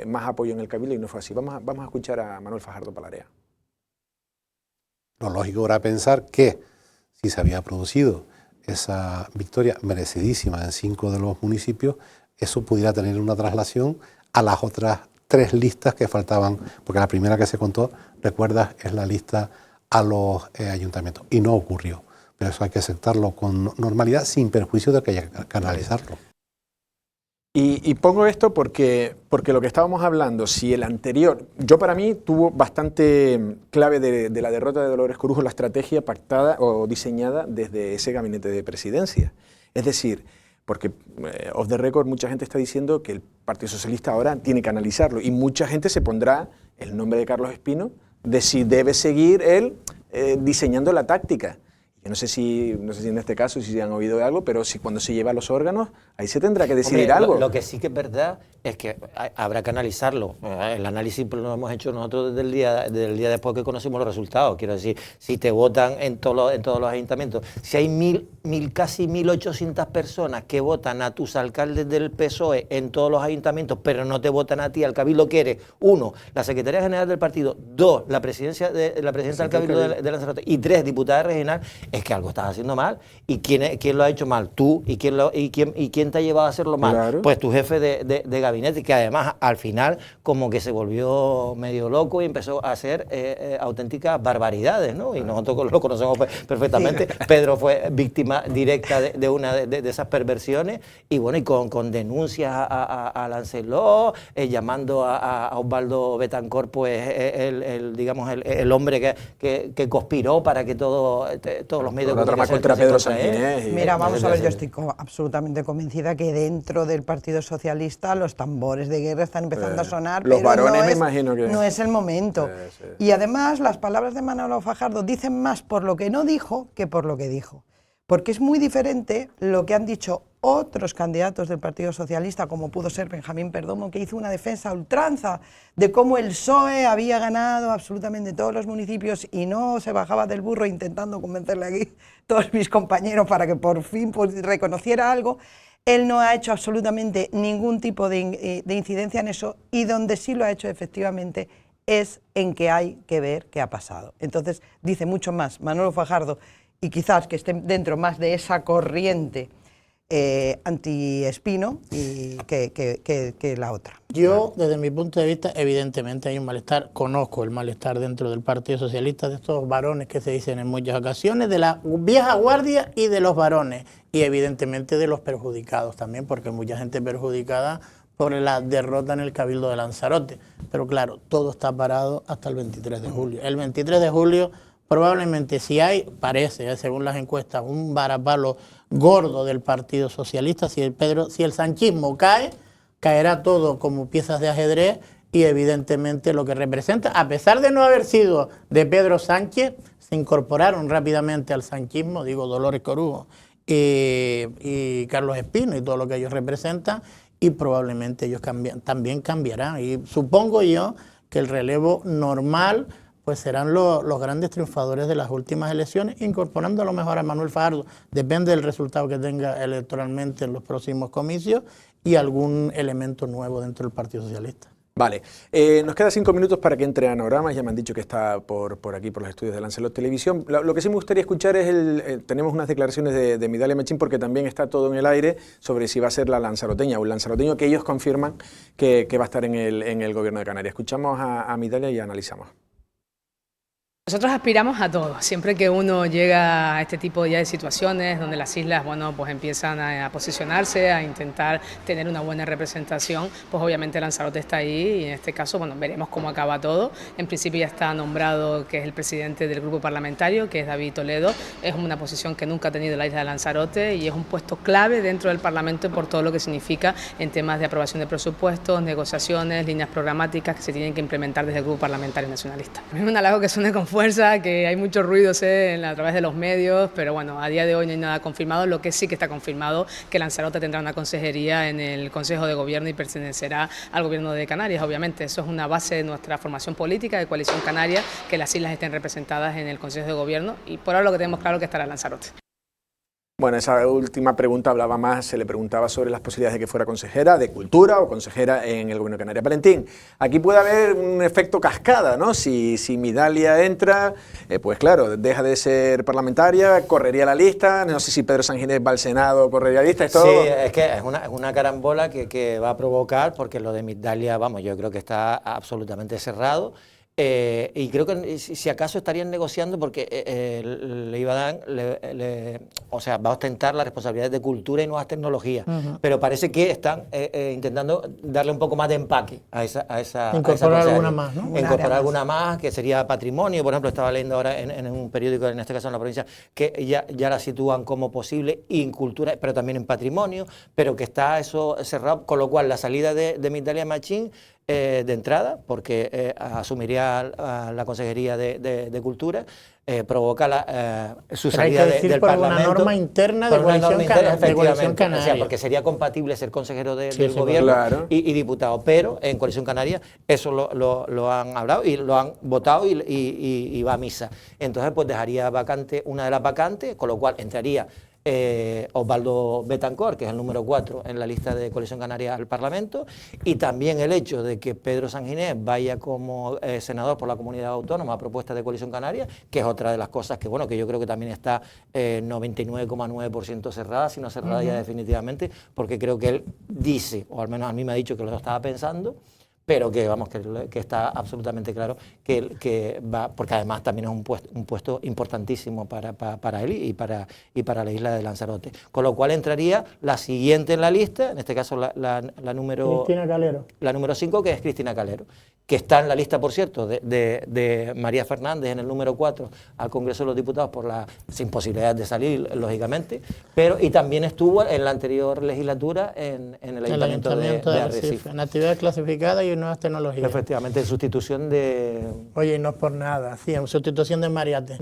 más apoyo en el Cabildo, y no fue así. Vamos a escuchar a Manuel Fajardo Palarea. Lo lógico era pensar que si se había producido esa victoria merecidísima en 5 de los municipios, eso pudiera tener una traslación a las otras 3 listas que faltaban, porque la primera que se contó, recuerdas, es la lista a los ayuntamientos, y no ocurrió. Pero eso hay que aceptarlo con normalidad, sin perjuicio de que haya que analizarlo. Y pongo esto porque lo que estábamos hablando, si el anterior, yo para mí tuvo bastante clave de la derrota de Dolores Corujo la estrategia pactada o diseñada desde ese gabinete de presidencia. Es decir, porque off the record mucha gente está diciendo que el Partido Socialista ahora tiene que analizarlo, y mucha gente se pondrá el nombre de Carlos Espino de si debe seguir él diseñando la táctica. Yo no sé si en este caso si han oído de algo, pero si cuando se lleva a los órganos, ahí se tendrá que decidir algo. Lo que sí que es verdad es que habrá que analizarlo. El análisis lo hemos hecho nosotros desde el día después que conocimos los resultados. Quiero decir, si te votan en todos los ayuntamientos, si hay casi 1.800 personas que votan a tus alcaldes del PSOE en todos los ayuntamientos, pero no te votan a ti, al Cabildo, que eres 1, la Secretaría General del Partido, 2, la presidencia del Cabildo de Lanzarote, y 3, diputada regional, es que algo estás haciendo mal. ¿Y quién lo ha hecho mal? Tú. ¿Y quién te ha llevado a hacerlo mal? Claro. Pues tu jefe de gabinete, que además al final como que se volvió medio loco y empezó a hacer auténticas barbaridades, ¿no? Y nosotros lo conocemos perfectamente. Sí. Pedro fue víctima directa de una de esas perversiones, y bueno, y con denuncias a Lancelot, llamando a Osvaldo Betancourt, pues el hombre que conspiró para que todos los medios de comunicación contra Pedro Sanginés. Mira, vamos a ver, yo estoy absolutamente convencida que dentro del Partido Socialista los tambores de guerra están empezando a sonar, los pero varones me imagino que no es el momento. Y además las palabras de Manolo Fajardo dicen más por lo que no dijo que por lo que dijo. Porque es muy diferente lo que han dicho otros candidatos del Partido Socialista, como pudo ser Benjamín Perdomo, que hizo una defensa a ultranza de cómo el PSOE había ganado absolutamente todos los municipios y no se bajaba del burro intentando convencerle aquí a todos mis compañeros para que por fin reconociera algo. Él no ha hecho absolutamente ningún tipo de incidencia en eso, y donde sí lo ha hecho efectivamente es en que hay que ver qué ha pasado. Entonces dice mucho más Manolo Fajardo, y quizás que esté dentro más de esa corriente anti-Espino que la otra. Yo, desde mi punto de vista, evidentemente hay un malestar, conozco el malestar dentro del Partido Socialista de estos varones que se dicen en muchas ocasiones, de la vieja guardia y de los varones, y evidentemente de los perjudicados también, porque mucha gente perjudicada por la derrota en el Cabildo de Lanzarote. Pero claro, todo está parado hasta el 23 de julio. El 23 de julio probablemente, si hay, parece, según las encuestas, un varapalo gordo del Partido Socialista, si el sanchismo cae, caerá todo como piezas de ajedrez y evidentemente lo que representa, a pesar de no haber sido de Pedro Sánchez, se incorporaron rápidamente al sanchismo, digo Dolores Corujo y Carlos Espino y todo lo que ellos representan, y probablemente ellos también cambiarán. Y supongo yo que el relevo normal pues serán los grandes triunfadores de las últimas elecciones, incorporando a lo mejor a Manuel Fajardo, depende del resultado que tenga electoralmente en los próximos comicios, y algún elemento nuevo dentro del Partido Socialista. Vale, nos quedan 5 minutos para que entre Anagrama, ya me han dicho que está por aquí, por los estudios de Lancelot Televisión. Lo que sí me gustaría escuchar es, tenemos unas declaraciones de Midalia Machín, porque también está todo en el aire sobre si va a ser la lanzaroteña o el lanzaroteño que ellos confirman que va a estar en el gobierno de Canarias. Escuchamos a Midalia y analizamos. Nosotros aspiramos a todo. Siempre que uno llega a este tipo ya de situaciones donde las islas, bueno, pues empiezan a posicionarse, a intentar tener una buena representación, pues obviamente Lanzarote está ahí y en este caso, bueno, veremos cómo acaba todo. En principio ya está nombrado que es el presidente del grupo parlamentario, que es David Toledo. Es una posición que nunca ha tenido la isla de Lanzarote y es un puesto clave dentro del Parlamento por todo lo que significa en temas de aprobación de presupuestos, negociaciones, líneas programáticas que se tienen que implementar desde el grupo parlamentario nacionalista. Es un halago que suene con fuerza, que hay mucho ruido a través de los medios, pero bueno, a día de hoy no hay nada confirmado. Lo que sí que está confirmado que Lanzarote tendrá una consejería en el Consejo de Gobierno y pertenecerá al Gobierno de Canarias. Obviamente eso es una base de nuestra formación política de Coalición Canaria, que las islas estén representadas en el Consejo de Gobierno, y por ahora lo que tenemos claro es que estará Lanzarote. Bueno, esa última pregunta se le preguntaba sobre las posibilidades de que fuera consejera de Cultura o consejera en el Gobierno de Canarias. Valentín, aquí puede haber un efecto cascada, ¿no? Si Midalia entra, pues claro, deja de ser parlamentaria, correría la lista, no sé si Pedro Sanginés va al Senado, correría la lista, es todo. Sí, es que es una carambola que va a provocar, porque lo de Midalia, vamos, yo creo que está absolutamente cerrado. Y creo que si acaso estarían negociando porque le iba a dar, o sea, va a ostentar las responsabilidades de Cultura y nuevas tecnologías, pero parece que están intentando darle un poco más de empaque a esa incorporar alguna más, ¿no? Incorporar alguna más, que sería patrimonio. Por ejemplo, estaba leyendo ahora en un periódico, en este caso en la provincia, que ya la sitúan como posible en Cultura, pero también en patrimonio, pero que está eso cerrado, con lo cual la salida de Midalia Machín de entrada, porque asumiría la Consejería de Cultura, provoca su salida del Parlamento. Una norma interna de Coalición Canaria. O sea, porque sería compatible ser consejero del Gobierno, claro, y diputado, pero en Coalición Canaria eso lo han hablado y lo han votado y va a misa. Entonces pues dejaría vacante una de las vacantes, con lo cual entraría Osvaldo Betancor, que es el número 4 en la lista de Coalición Canaria al Parlamento, y también el hecho de que Pedro Sanginés vaya como senador por la Comunidad Autónoma a propuesta de Coalición Canaria, que es otra de las cosas que, bueno, que yo creo que también está 99,9% cerrada, si no cerrada ya definitivamente, porque creo que él dice, o al menos a mí me ha dicho que lo estaba pensando, pero que vamos, que está absolutamente claro que va, porque además también es un puesto importantísimo para él y para la isla de Lanzarote. Con lo cual entraría la siguiente en la lista, en este caso la número... Cristina Calero. La número 5, que es Cristina Calero, que está en la lista, por cierto, de María Fernández en el número 4 al Congreso de los Diputados sin posibilidad de salir, lógicamente, y también estuvo en la anterior legislatura en el Ayuntamiento de Arrecife. En actividades clasificadas y nuevas tecnologías. Efectivamente, en sustitución de... Oye, y no es por nada, sí, en sustitución de Mariate.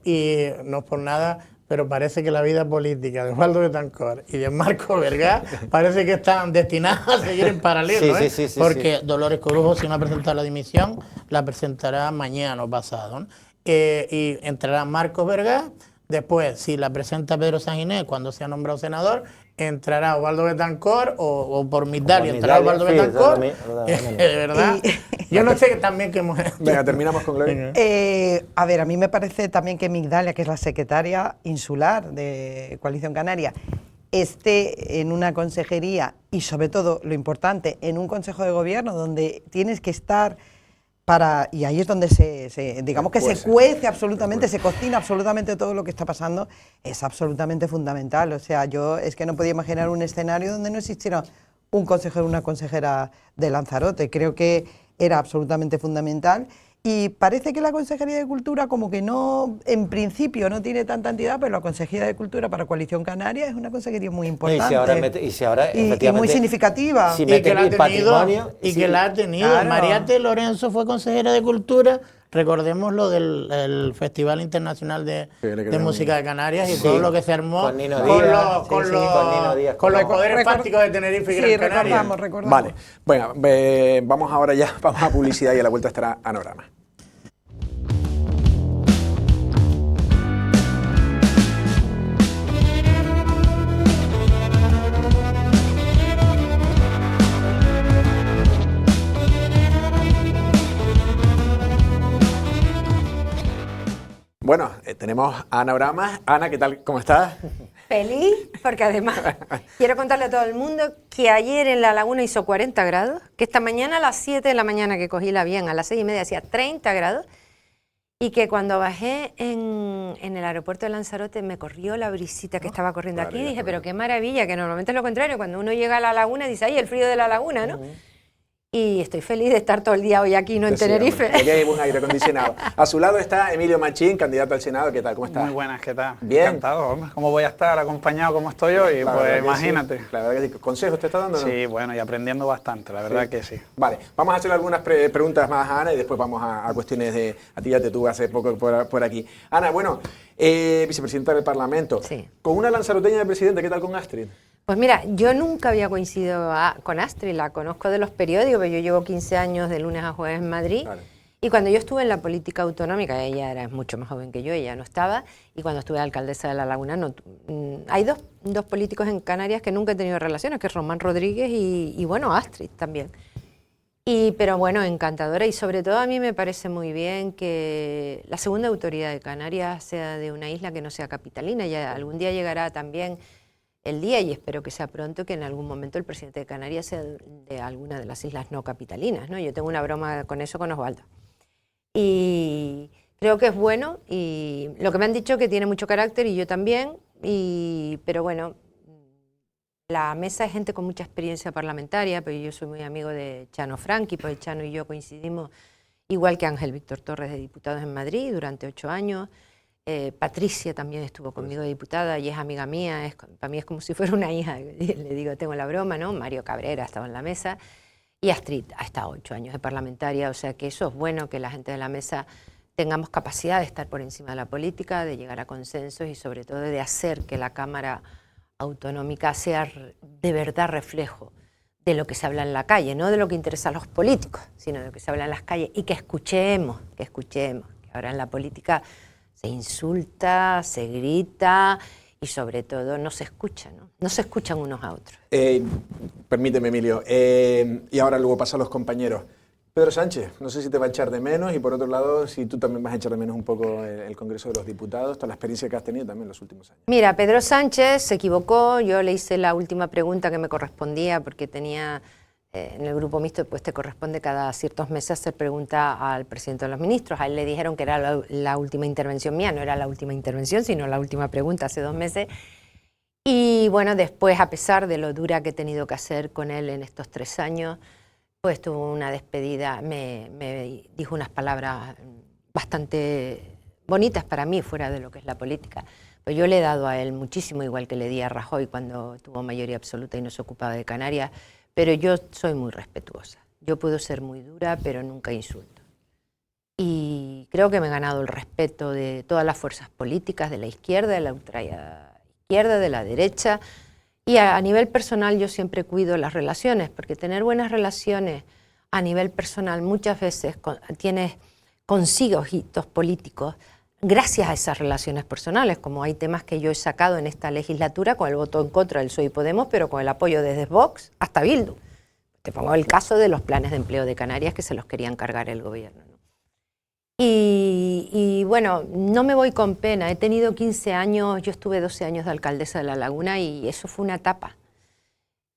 Y no es por nada, pero parece que la vida política de Osvaldo Betancor y de Marcos Vergá parece que están destinadas a seguir en paralelo, sí, porque Dolores Corujo, si no ha presentado la dimisión, la presentará mañana o pasado, ¿no? Y entrará Marcos Vergá. Después, si la presenta Pedro Sanginés cuando sea nombrado senador, entrará Osvaldo Betancor o por Midalia entrará Osvaldo Betancor. De verdad. Yo no sé también qué mujer. Venga, terminamos con Gloria. A ver, a mí me parece también que Midalia, que es la secretaria insular de Coalición Canaria, esté en una consejería y sobre todo, lo importante, en un consejo de gobierno donde tienes que estar y ahí es donde se cuece absolutamente, se cocina absolutamente todo lo que está pasando, es absolutamente fundamental. O sea, yo es que no podía imaginar un escenario donde no existiera un consejero o una consejera de Lanzarote. Creo que era absolutamente fundamental Y parece que la Consejería de Cultura como que no, en principio no tiene tanta entidad, pero la Consejería de Cultura para Coalición Canaria es una consejería muy importante. Y muy significativa. Si Y que la ha tenido, patrimonio, que la ha tenido. Claro. María T. Lorenzo fue consejera de Cultura. Recordemos lo del Festival Internacional de Música de Canarias y todo lo que se armó con Nino Díaz, con los poderes fácticos de Tenerife y Gran Canaria. Recordamos. Vale, bueno, vamos ahora ya, vamos a publicidad y a la vuelta estará Anorama. Bueno, tenemos a Ana Oramas. Ana, ¿qué tal? ¿Cómo estás? Feliz, porque además quiero contarle a todo el mundo que ayer en La Laguna hizo 40 grados, que esta mañana a las 7 de la mañana que cogí el avión, a las 6:30 hacía 30 grados, y que cuando bajé en el aeropuerto de Lanzarote me corrió la brisita que estaba corriendo aquí, y dije, pero qué maravilla, que normalmente es lo contrario, cuando uno llega a La Laguna dice, ay, el frío de La Laguna, ¿no? Y estoy feliz de estar todo el día hoy aquí, no en Tenerife. Aquí hay un aire acondicionado. A su lado está Emilio Machín, candidato al Senado. ¿Qué tal? ¿Cómo estás? Muy buenas, ¿qué tal? Bien. Encantado, hombre. ¿Cómo voy a estar acompañado como estoy hoy? La Pues verdad que imagínate. sí. La verdad que sí. ¿Consejos te está dando? ¿No? Sí, bueno, y aprendiendo bastante, la verdad que sí. Vale, vamos a hacer algunas preguntas más a Ana y después vamos a cuestiones de... A ti ya te tuve hace poco por aquí. Ana, bueno, vicepresidenta del Parlamento. Sí. Con una lanzaroteña de presidente, ¿qué tal con Astrid? Pues mira, yo nunca había coincidido con Astrid, la conozco de los periódicos, pero yo llevo 15 años de lunes a jueves en Madrid. Claro. Y cuando yo estuve en la política autonómica, ella era mucho más joven que yo, ella no estaba, y cuando estuve alcaldesa de La Laguna, hay dos políticos en Canarias que nunca he tenido relaciones, que es Román Rodríguez y bueno, Astrid también. Pero bueno, encantadora, y sobre todo a mí me parece muy bien que la segunda autoridad de Canarias sea de una isla que no sea capitalina. Ya algún día llegará también el día, y espero que sea pronto, que en algún momento el presidente de Canarias sea de alguna de las islas no capitalinas, ¿no? Yo tengo una broma con eso con Osvaldo. Y creo que es bueno, y lo que me han dicho que tiene mucho carácter, y yo también, pero bueno, la mesa es gente con mucha experiencia parlamentaria, pero yo soy muy amigo de Chano Franqui, pues Chano y yo coincidimos, igual que Ángel Víctor Torres, de Diputados en Madrid durante 8 años. Patricia también estuvo conmigo de diputada y es amiga mía, para mí es como si fuera una hija, le digo, tengo la broma, ¿no? Mario Cabrera estaba en la mesa, y Astrid ha estado 8 años de parlamentaria, o sea que eso es bueno, que la gente de la mesa tengamos capacidad de estar por encima de la política, de llegar a consensos y sobre todo de hacer que la Cámara Autonómica sea de verdad reflejo de lo que se habla en la calle, no de lo que interesa a los políticos, sino de lo que se habla en las calles, y que escuchemos, que ahora en la política se insulta, se grita y sobre todo no se escucha, ¿no? No se escuchan unos a otros. Permíteme, Emilio, y ahora luego paso a los compañeros. Pedro Sánchez, no sé si te va a echar de menos, y por otro lado, si tú también vas a echar de menos un poco el Congreso de los Diputados, toda la experiencia que has tenido también en los últimos años. Mira, Pedro Sánchez se equivocó, yo le hice la última pregunta que me correspondía porque tenía... en el grupo mixto pues te corresponde cada ciertos meses hacer pregunta al presidente de los ministros. A él le dijeron que era la última intervención mía, no era la última intervención, sino la última pregunta hace 2 meses. Y bueno, después, a pesar de lo dura que he tenido que hacer con él en estos 3 años, pues tuvo una despedida, me dijo unas palabras bastante bonitas para mí, fuera de lo que es la política. Pues yo le he dado a él muchísimo, igual que le di a Rajoy cuando tuvo mayoría absoluta y no se ocupaba de Canarias. Pero yo soy muy respetuosa. Yo puedo ser muy dura, pero nunca insulto. Y creo que me he ganado el respeto de todas las fuerzas políticas, de la izquierda, de la ultraizquierda, de la derecha. Y a nivel personal yo siempre cuido las relaciones, porque tener buenas relaciones a nivel personal muchas veces consigue hitos políticos gracias a esas relaciones personales, como hay temas que yo he sacado en esta legislatura con el voto en contra del PSOE y Podemos, pero con el apoyo desde Vox hasta Bildu. Te pongo el caso de los planes de empleo de Canarias que se los querían cargar el gobierno, ¿no? Y bueno, no me voy con pena, he tenido 15 años, yo estuve 12 años de alcaldesa de La Laguna y eso fue una etapa.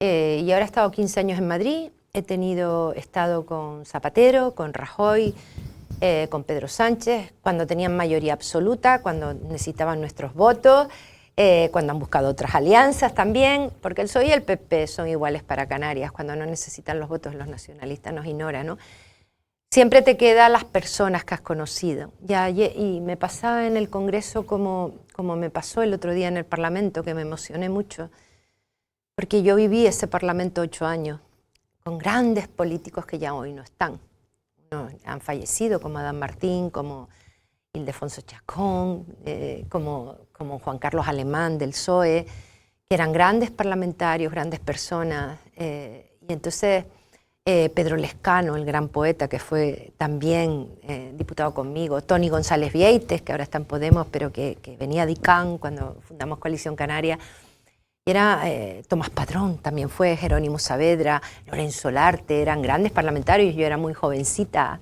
Y ahora he estado 15 años en Madrid, he estado con Zapatero, con Rajoy, con Pedro Sánchez, cuando tenían mayoría absoluta, cuando necesitaban nuestros votos, cuando han buscado otras alianzas también, porque el PSOE y el PP son iguales para Canarias, cuando no necesitan los votos los nacionalistas nos ignoran, ¿no? siempre te quedan las personas que has conocido. Y me pasaba en el Congreso como me pasó el otro día en el Parlamento, que me emocioné mucho, porque yo viví ese Parlamento 8 años, con grandes políticos que ya hoy no están. No, han fallecido, como Adán Martín, como Ildefonso Chacón, como Juan Carlos Alemán del PSOE, que eran grandes parlamentarios, grandes personas. Y entonces Pedro Lescano, el gran poeta, que fue también diputado conmigo, Toni González Vieites, que ahora está en Podemos, pero que venía de ICANN cuando fundamos Coalición Canaria. Y era Tomás Padrón, también fue Jerónimo Saavedra, Lorenzo Larte, eran grandes parlamentarios. Yo era muy jovencita,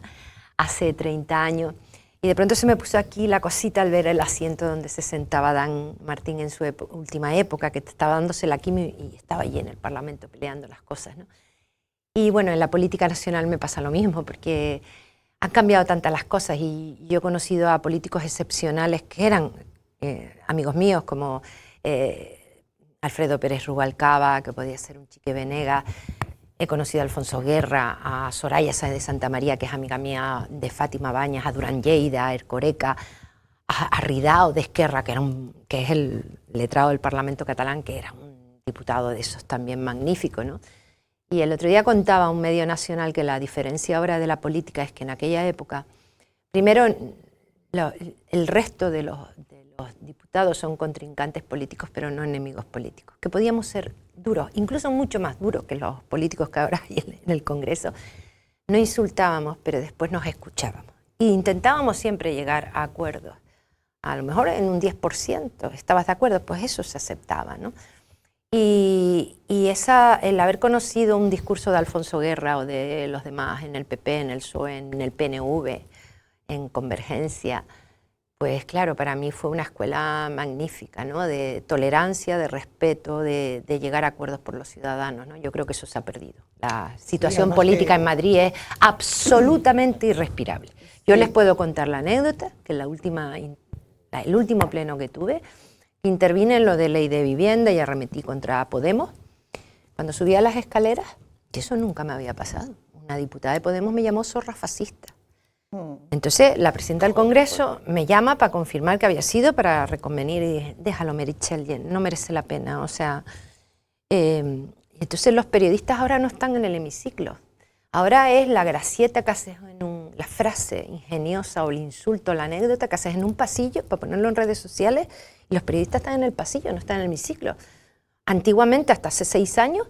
hace 30 años. Y de pronto se me puso aquí la cosita al ver el asiento donde se sentaba Dan Martín en su última época, que estaba dándose la quimio y estaba allí en el Parlamento peleando las cosas, ¿no? Y bueno, en la política nacional me pasa lo mismo, porque han cambiado tantas las cosas y yo he conocido a políticos excepcionales que eran amigos míos, como Alfredo Pérez Rubalcaba, que podía ser un Chique Venega. He conocido a Alfonso Guerra, a Soraya Sáenz de Santa María, que es amiga mía, de Fátima Bañas, a Durán Lleida, a Ercoreca, a Ridao de Esquerra, que es el letrado del Parlamento catalán, que era un diputado de esos también magnífico, ¿no? Y el otro día contaba a un medio nacional que la diferencia ahora de la política es que en aquella época, primero, el resto de los diputados son contrincantes políticos, pero no enemigos políticos, que podíamos ser duros, incluso mucho más duros que los políticos que ahora hay en el Congreso. No insultábamos, pero después nos escuchábamos. E intentábamos siempre llegar a acuerdos. A lo mejor en un 10%, ¿estabas de acuerdo? Pues eso se aceptaba, ¿no? Y el haber conocido un discurso de Alfonso Guerra o de los demás en el PP, en el PSOE, en el PNV, en Convergencia, pues claro, para mí fue una escuela magnífica, ¿no? De tolerancia, de respeto, de llegar a acuerdos por los ciudadanos, ¿no? Yo creo que eso se ha perdido. La situación política en Madrid es absolutamente irrespirable. Yo les puedo contar la anécdota, que el último pleno que tuve, intervine en lo de ley de vivienda y arremetí contra Podemos. Cuando subí a las escaleras, que eso nunca me había pasado, una diputada de Podemos me llamó zorra fascista. Entonces la presidenta del Congreso me llama para confirmar que había sido, para reconvenir, y dije, déjalo, Meritxell, no merece la pena. O sea, entonces los periodistas ahora no están en el hemiciclo. Ahora es la gracieta que haces la frase ingeniosa o el insulto, la anécdota que haces en un pasillo para ponerlo en redes sociales, y los periodistas están en el pasillo, no están en el hemiciclo. Antiguamente, hasta hace 6 años,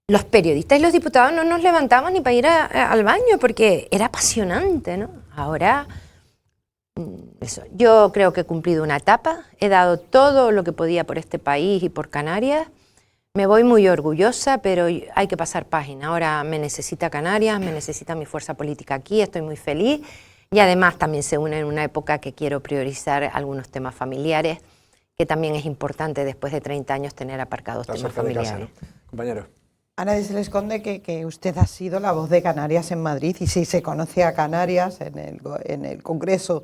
los periodistas y los diputados no nos levantamos ni para ir al baño, porque era apasionante, ¿no? Ahora, eso. Yo creo que he cumplido una etapa, he dado todo lo que podía por este país y por Canarias. Me voy muy orgullosa, pero hay que pasar página. Ahora me necesita Canarias, me necesita mi fuerza política aquí, estoy muy feliz. Y además también se une en una época que quiero priorizar algunos temas familiares, que también es importante después de 30 años tener aparcados temas familiares. Casa, ¿no? Compañero. A nadie se le esconde que usted ha sido la voz de Canarias en Madrid, y si se conoce a Canarias en el Congreso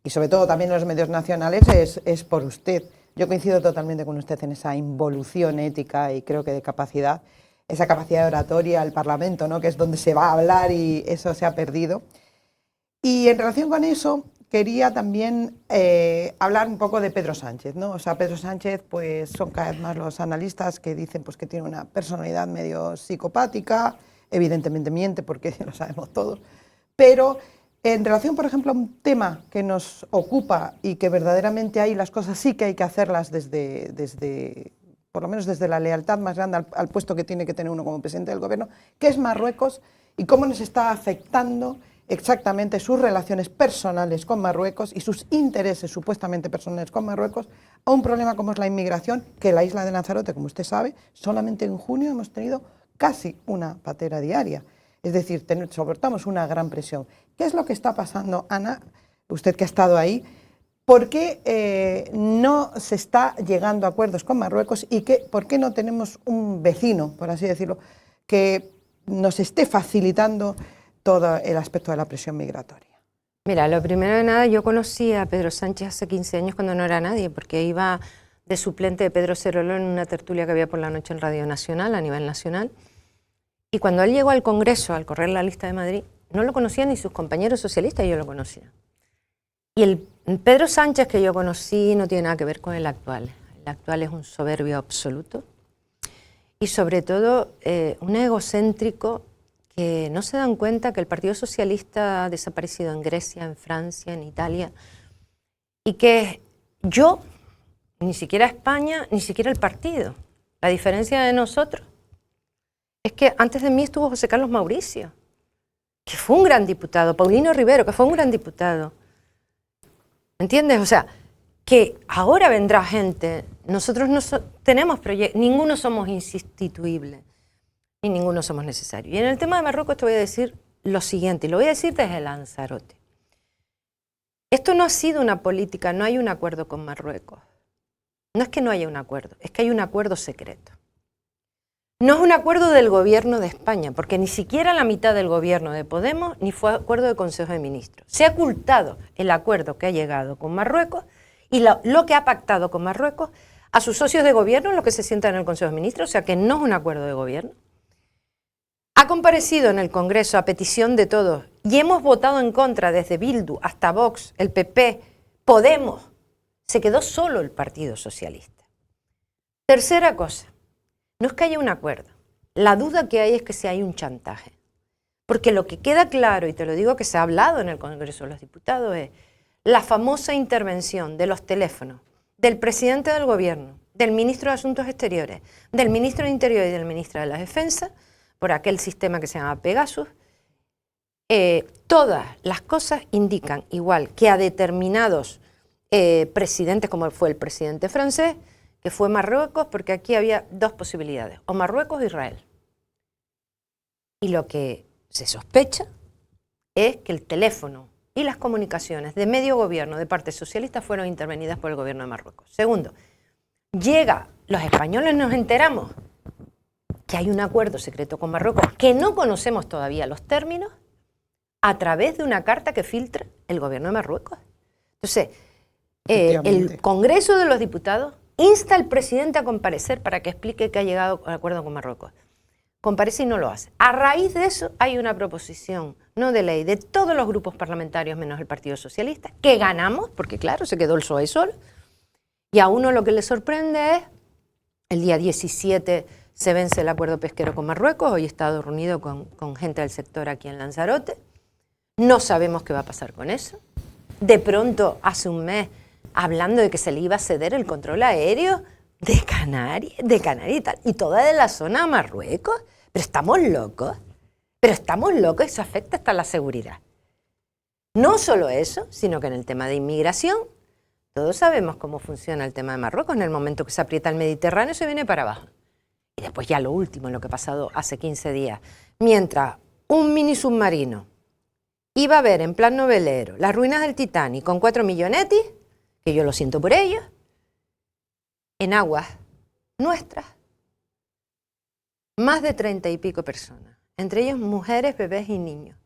y sobre todo también en los medios nacionales es por usted. Yo coincido totalmente con usted en esa involución ética y creo que de capacidad, esa capacidad de oratoria al Parlamento, ¿no? Que es donde se va a hablar, y eso se ha perdido. Y en relación con eso, quería también hablar un poco de Pedro Sánchez, ¿no? O sea, Pedro Sánchez, pues son cada vez más los analistas que dicen pues, que tiene una personalidad medio psicopática, evidentemente miente porque lo sabemos todos, pero en relación, por ejemplo, a un tema que nos ocupa y que verdaderamente ahí las cosas sí que hay que hacerlas desde por lo menos desde la lealtad más grande al puesto que tiene que tener uno como presidente del gobierno, que es Marruecos, y cómo nos está afectando exactamente sus relaciones personales con Marruecos y sus intereses supuestamente personales con Marruecos a un problema como es la inmigración, que en la isla de Lanzarote, como usted sabe, solamente en junio hemos tenido casi una patera diaria. Es decir, soportamos una gran presión. ¿Qué es lo que está pasando, Ana? Usted que ha estado ahí, ¿por qué no se está llegando a acuerdos con Marruecos y por qué no tenemos un vecino, por así decirlo, que nos esté facilitando todo el aspecto de la presión migratoria? Mira, lo primero de nada, yo conocí a Pedro Sánchez hace 15 años cuando no era nadie, porque iba de suplente de Pedro Cerolo en una tertulia que había por la noche en Radio Nacional, a nivel nacional. Y cuando él llegó al Congreso, al correr la lista de Madrid, no lo conocían ni sus compañeros socialistas, yo lo conocía. Y el Pedro Sánchez que yo conocí no tiene nada que ver con el actual. El actual es un soberbio absoluto y sobre todo un egocéntrico que no se dan cuenta que el Partido Socialista ha desaparecido en Grecia, en Francia, en Italia, y que yo, ni siquiera España, ni siquiera el partido. La diferencia de nosotros es que antes de mí estuvo José Carlos Mauricio, que fue un gran diputado, Paulino Rivero, que fue un gran diputado. ¿Me entiendes? O sea, que ahora vendrá gente, nosotros no tenemos proyectos, ninguno somos insustituibles. Y ninguno somos necesarios. Y en el tema de Marruecos te voy a decir lo siguiente, y lo voy a decir desde Lanzarote. Esto no ha sido una política, no hay un acuerdo con Marruecos. No es que no haya un acuerdo, es que hay un acuerdo secreto. No es un acuerdo del gobierno de España, porque ni siquiera la mitad del gobierno de Podemos ni fue acuerdo del Consejo de Ministros. Se ha ocultado el acuerdo que ha llegado con Marruecos y lo que ha pactado con Marruecos a sus socios de gobierno, los que se sientan en el Consejo de Ministros, o sea que no es un acuerdo de gobierno. Ha comparecido en el Congreso a petición de todos y hemos votado en contra desde Bildu hasta Vox, el PP, Podemos. Se quedó solo el Partido Socialista. Tercera cosa, no es que haya un acuerdo. La duda que hay es que si hay un chantaje. Porque lo que queda claro, y te lo digo que se ha hablado en el Congreso de los Diputados, es la famosa intervención de los teléfonos del presidente del gobierno, del ministro de Asuntos Exteriores, del ministro de Interior y del ministro de la Defensa, por aquel sistema que se llama Pegasus. Todas las cosas indican igual que a determinados presidentes, como fue el presidente francés, que fue Marruecos, porque aquí había dos posibilidades, o Marruecos o Israel. Y lo que se sospecha es que el teléfono y las comunicaciones de medio gobierno de parte socialista fueron intervenidas por el gobierno de Marruecos. Segundo, los españoles nos enteramos que hay un acuerdo secreto con Marruecos, que no conocemos todavía los términos, a través de una carta que filtra el gobierno de Marruecos. Entonces, el Congreso de los Diputados insta al presidente a comparecer para que explique que ha llegado al acuerdo con Marruecos. Comparece y no lo hace. A raíz de eso hay una proposición no de ley de todos los grupos parlamentarios menos el Partido Socialista, que ganamos, porque claro, se quedó el PSOE solo, y a uno lo que le sorprende es el día 17 se vence el acuerdo pesquero con Marruecos, hoy he estado reunido con gente del sector aquí en Lanzarote, no sabemos qué va a pasar con eso. De pronto, hace un mes, hablando de que se le iba a ceder el control aéreo de Canarias y tal, y toda de la zona a Marruecos. Pero estamos locos, eso afecta hasta la seguridad. No solo eso, sino que en el tema de inmigración, todos sabemos cómo funciona el tema de Marruecos, en el momento que se aprieta el Mediterráneo se viene para abajo. Y después ya lo último, en lo que ha pasado hace 15 días, mientras un mini submarino iba a ver en plan novelero las ruinas del Titanic con 4 millonetis, que yo lo siento por ellos, en aguas nuestras, más de 30 y pico personas, entre ellos mujeres, bebés y niños,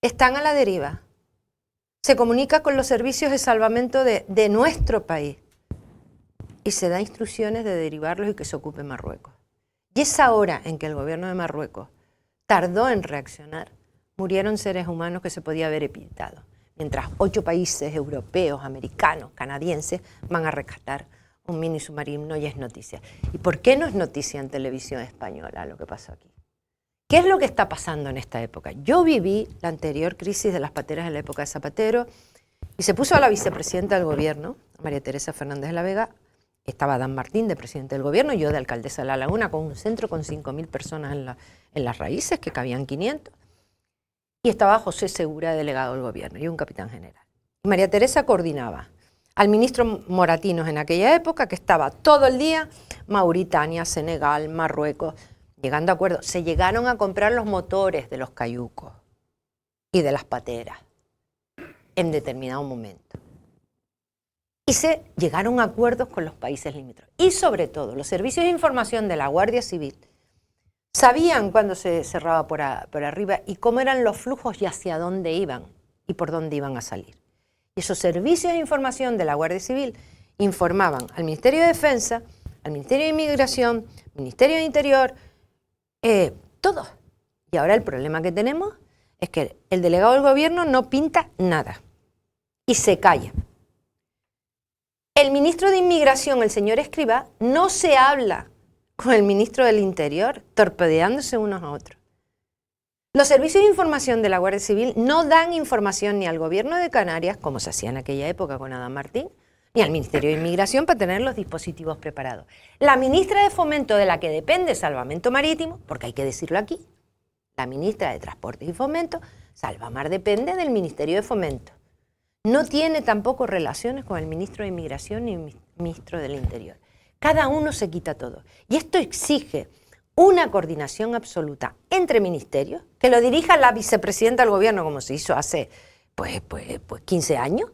están a la deriva. Se comunica con los servicios de salvamento de nuestro país y se da instrucciones de derivarlos y que se ocupe Marruecos. Y esa hora en que el gobierno de Marruecos tardó en reaccionar, murieron seres humanos que se podía haber evitado, mientras 8 países europeos, americanos, canadienses van a rescatar un mini submarino y es noticia. ¿Y por qué no es noticia en televisión española lo que pasó aquí? ¿Qué es lo que está pasando en esta época? Yo viví la anterior crisis de las pateras en la época de Zapatero y se puso a la vicepresidenta del gobierno, María Teresa Fernández de la Vega, estaba Dan Martín de presidente del gobierno, yo de alcaldesa de La Laguna, con un centro con 5.000 personas en las raíces, que cabían 500, y estaba José Segura, delegado del gobierno, y un capitán general. Y María Teresa coordinaba al ministro Moratinos en aquella época, que estaba todo el día, Mauritania, Senegal, Marruecos, llegando a acuerdos. Se llegaron a comprar los motores de los cayucos y de las pateras en determinado momento. Y se llegaron a acuerdos con los países limítrofes. Y sobre todo, los servicios de información de la Guardia Civil sabían cuándo se cerraba por arriba y cómo eran los flujos y hacia dónde iban y por dónde iban a salir. Y esos servicios de información de la Guardia Civil informaban al Ministerio de Defensa, al Ministerio de Inmigración, Ministerio de Interior, todos. Y ahora el problema que tenemos es que el delegado del gobierno no pinta nada y se calla. El ministro de Inmigración, el señor Escrivá, no se habla con el ministro del Interior, torpedeándose unos a otros. Los servicios de información de la Guardia Civil no dan información ni al gobierno de Canarias, como se hacía en aquella época con Adam Martín, ni al Ministerio de Inmigración para tener los dispositivos preparados. La ministra de Fomento, de la que depende Salvamento Marítimo, porque hay que decirlo aquí, la ministra de Transportes y Fomento, Salvamar, depende del Ministerio de Fomento. No tiene tampoco relaciones con el ministro de Inmigración ni el ministro del Interior. Cada uno se quita todo. Y esto exige una coordinación absoluta entre ministerios, que lo dirija la vicepresidenta del gobierno, como se hizo hace 15 años.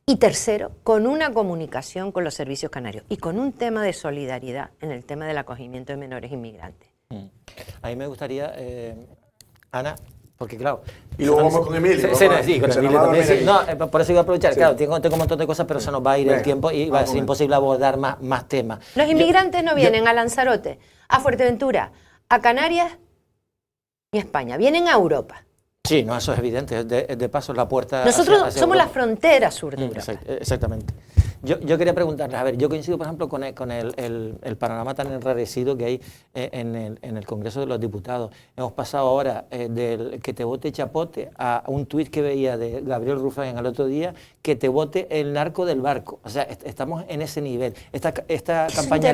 Y tercero, con una comunicación con los servicios canarios y con un tema de solidaridad en el tema del acogimiento de menores inmigrantes. A mí me gustaría, Ana, porque claro... Y luego vamos con Emilio. Sí, con Emilio también. Sí. No, por eso iba a aprovechar. Sí. Claro, tengo un montón de cosas, pero se nos va a ir el tiempo y va a ser imposible abordar más temas. Los inmigrantes no vienen a Lanzarote, a Fuerteventura, a Canarias y a España. Vienen a Europa. Sí, no, eso es evidente. De paso la puerta... Nosotros hacia somos Europa. la frontera sur de Europa. Exactamente. Yo quería preguntarles, a ver, yo coincido, por ejemplo, con el panorama tan enrarecido que hay en el Congreso de los Diputados. Hemos pasado ahora del que te vote Chapote a un tuit que veía de Gabriel Rufián el otro día, que te vote el narco del barco. O sea, estamos en ese nivel. Esta campaña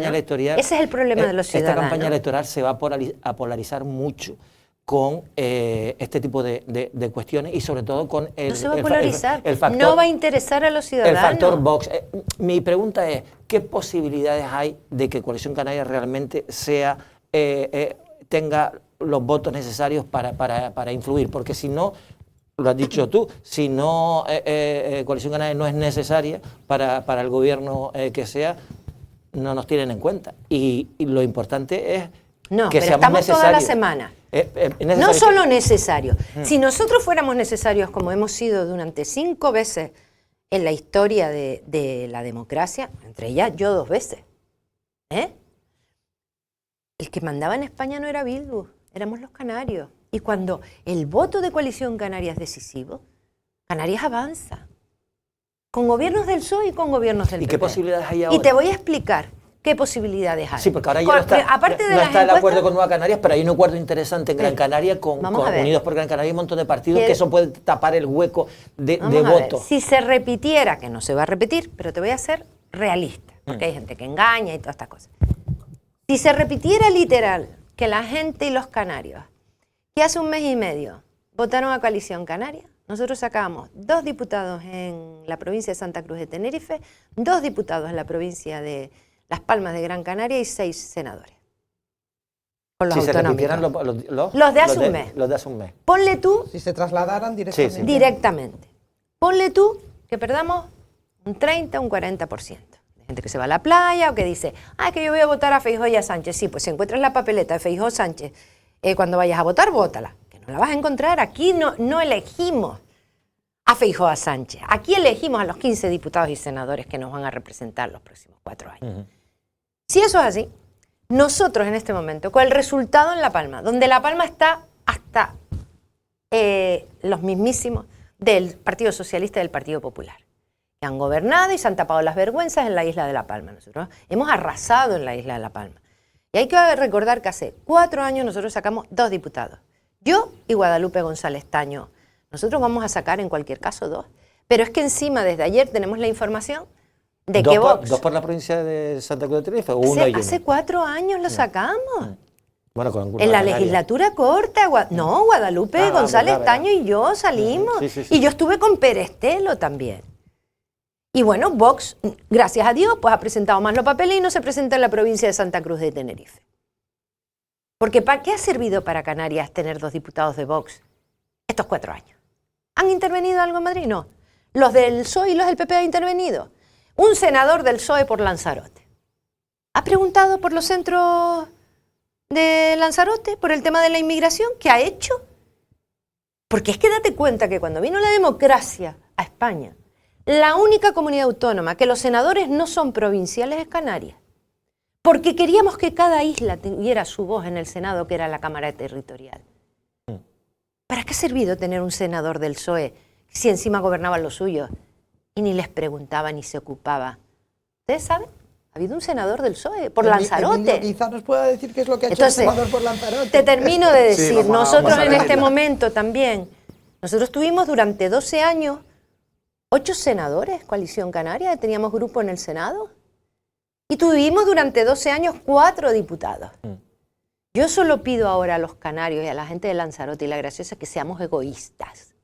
electoral... Ese es el problema de los ciudadanos. Esta campaña electoral se va a polarizar mucho con este tipo de cuestiones y sobre todo con el... No se va a polarizar, el factor, no va a interesar a los ciudadanos. El factor Vox. Mi pregunta es, ¿qué posibilidades hay de que Coalición Canaria realmente tenga los votos necesarios para influir? Porque si no, lo has dicho tú, si no Coalición Canaria no es necesaria para el gobierno que sea, no nos tienen en cuenta. Y lo importante es que seamos estamos necesarios. toda la semana. No solo necesarios. Si nosotros fuéramos necesarios, como hemos sido durante 5 veces en la historia de la democracia, entre ellas yo 2 veces, el que mandaba en España no era Bildu, éramos los canarios. Y cuando el voto de Coalición Canaria es decisivo, Canarias avanza. Con gobiernos del PSOE y con gobiernos del PP. ¿Y qué posibilidades hay ahora? Y te voy a explicar qué posibilidades hay. Sí, porque ahora ya no está el acuerdo con Nueva Canarias, pero hay un acuerdo interesante en Gran Canaria con Unidos por Gran Canaria y un montón de partidos que eso puede tapar el hueco de voto. Si se repitiera, que no se va a repetir, pero te voy a ser realista, porque hay gente que engaña y todas estas cosas. Si se repitiera literal que la gente y los canarios, que hace 1 mes y medio votaron a Coalición Canaria, nosotros sacábamos 2 diputados en la provincia de Santa Cruz de Tenerife, 2 diputados en la provincia de Las Palmas de Gran Canaria y 6 senadores. Con los autonómicos. Los de hace un mes. Los de hace un mes. Ponle tú... Si se trasladaran directamente. Sí. Directamente. Ponle tú que perdamos un 30, un 40%. Hay gente que se va a la playa o que dice, que yo voy a votar a Feijóo y a Sánchez. Sí, pues si encuentras la papeleta de Feijóo Sánchez, cuando vayas a votar, vótala. Que no la vas a encontrar. Aquí no elegimos a Feijóo a Sánchez. Aquí elegimos a los 15 diputados y senadores que nos van a representar los próximos 4 años. Si eso es así, nosotros en este momento, con el resultado en La Palma, donde La Palma está hasta los mismísimos del Partido Socialista y del Partido Popular, que han gobernado y se han tapado las vergüenzas en la isla de La Palma. Nosotros hemos arrasado en la isla de La Palma. Y hay que recordar que hace 4 años nosotros sacamos 2 diputados. Yo y Guadalupe González Taño. Nosotros vamos a sacar en cualquier caso 2. Pero es que encima desde ayer tenemos la información de que Vox... ¿2 por la provincia de Santa Cruz de Tenerife o uno y uno? Hace 4 años lo sacamos. Bueno, con en la legislatura corta, Guadalupe González Taño y yo salimos. Sí. Y yo estuve con Pérez Telo también. Y bueno, Vox, gracias a Dios, pues ha presentado más los papeles y no se presenta en la provincia de Santa Cruz de Tenerife. Porque ¿para qué ha servido para Canarias tener 2 diputados de Vox estos 4 años? ¿Han intervenido algo en Madrid? No. Los del PSOE y los del PP han intervenido. Un senador del PSOE por Lanzarote ha preguntado por los centros de Lanzarote, por el tema de la inmigración. ¿Qué ha hecho? Porque es que date cuenta que cuando vino la democracia a España, la única comunidad autónoma que los senadores no son provinciales es Canarias. Porque queríamos que cada isla tuviera su voz en el Senado, que era la Cámara Territorial. ¿Para qué ha servido tener un senador del PSOE si encima gobernaban los suyos? Y ni les preguntaba ni se ocupaba. ¿Ustedes saben? Ha habido un senador del PSOE por Lanzarote. Quizá nos pueda decir qué es lo que ha hecho Entonces, el senador por Lanzarote. Te termino de decir, Sí, nosotros vamos a en este verla. momento también, nosotros tuvimos durante 12 años 8 senadores, Coalición Canaria, teníamos grupo en el Senado, y tuvimos durante 12 años 4 diputados. Yo solo pido ahora a los canarios y a la gente de Lanzarote y La Graciosa que seamos egoístas.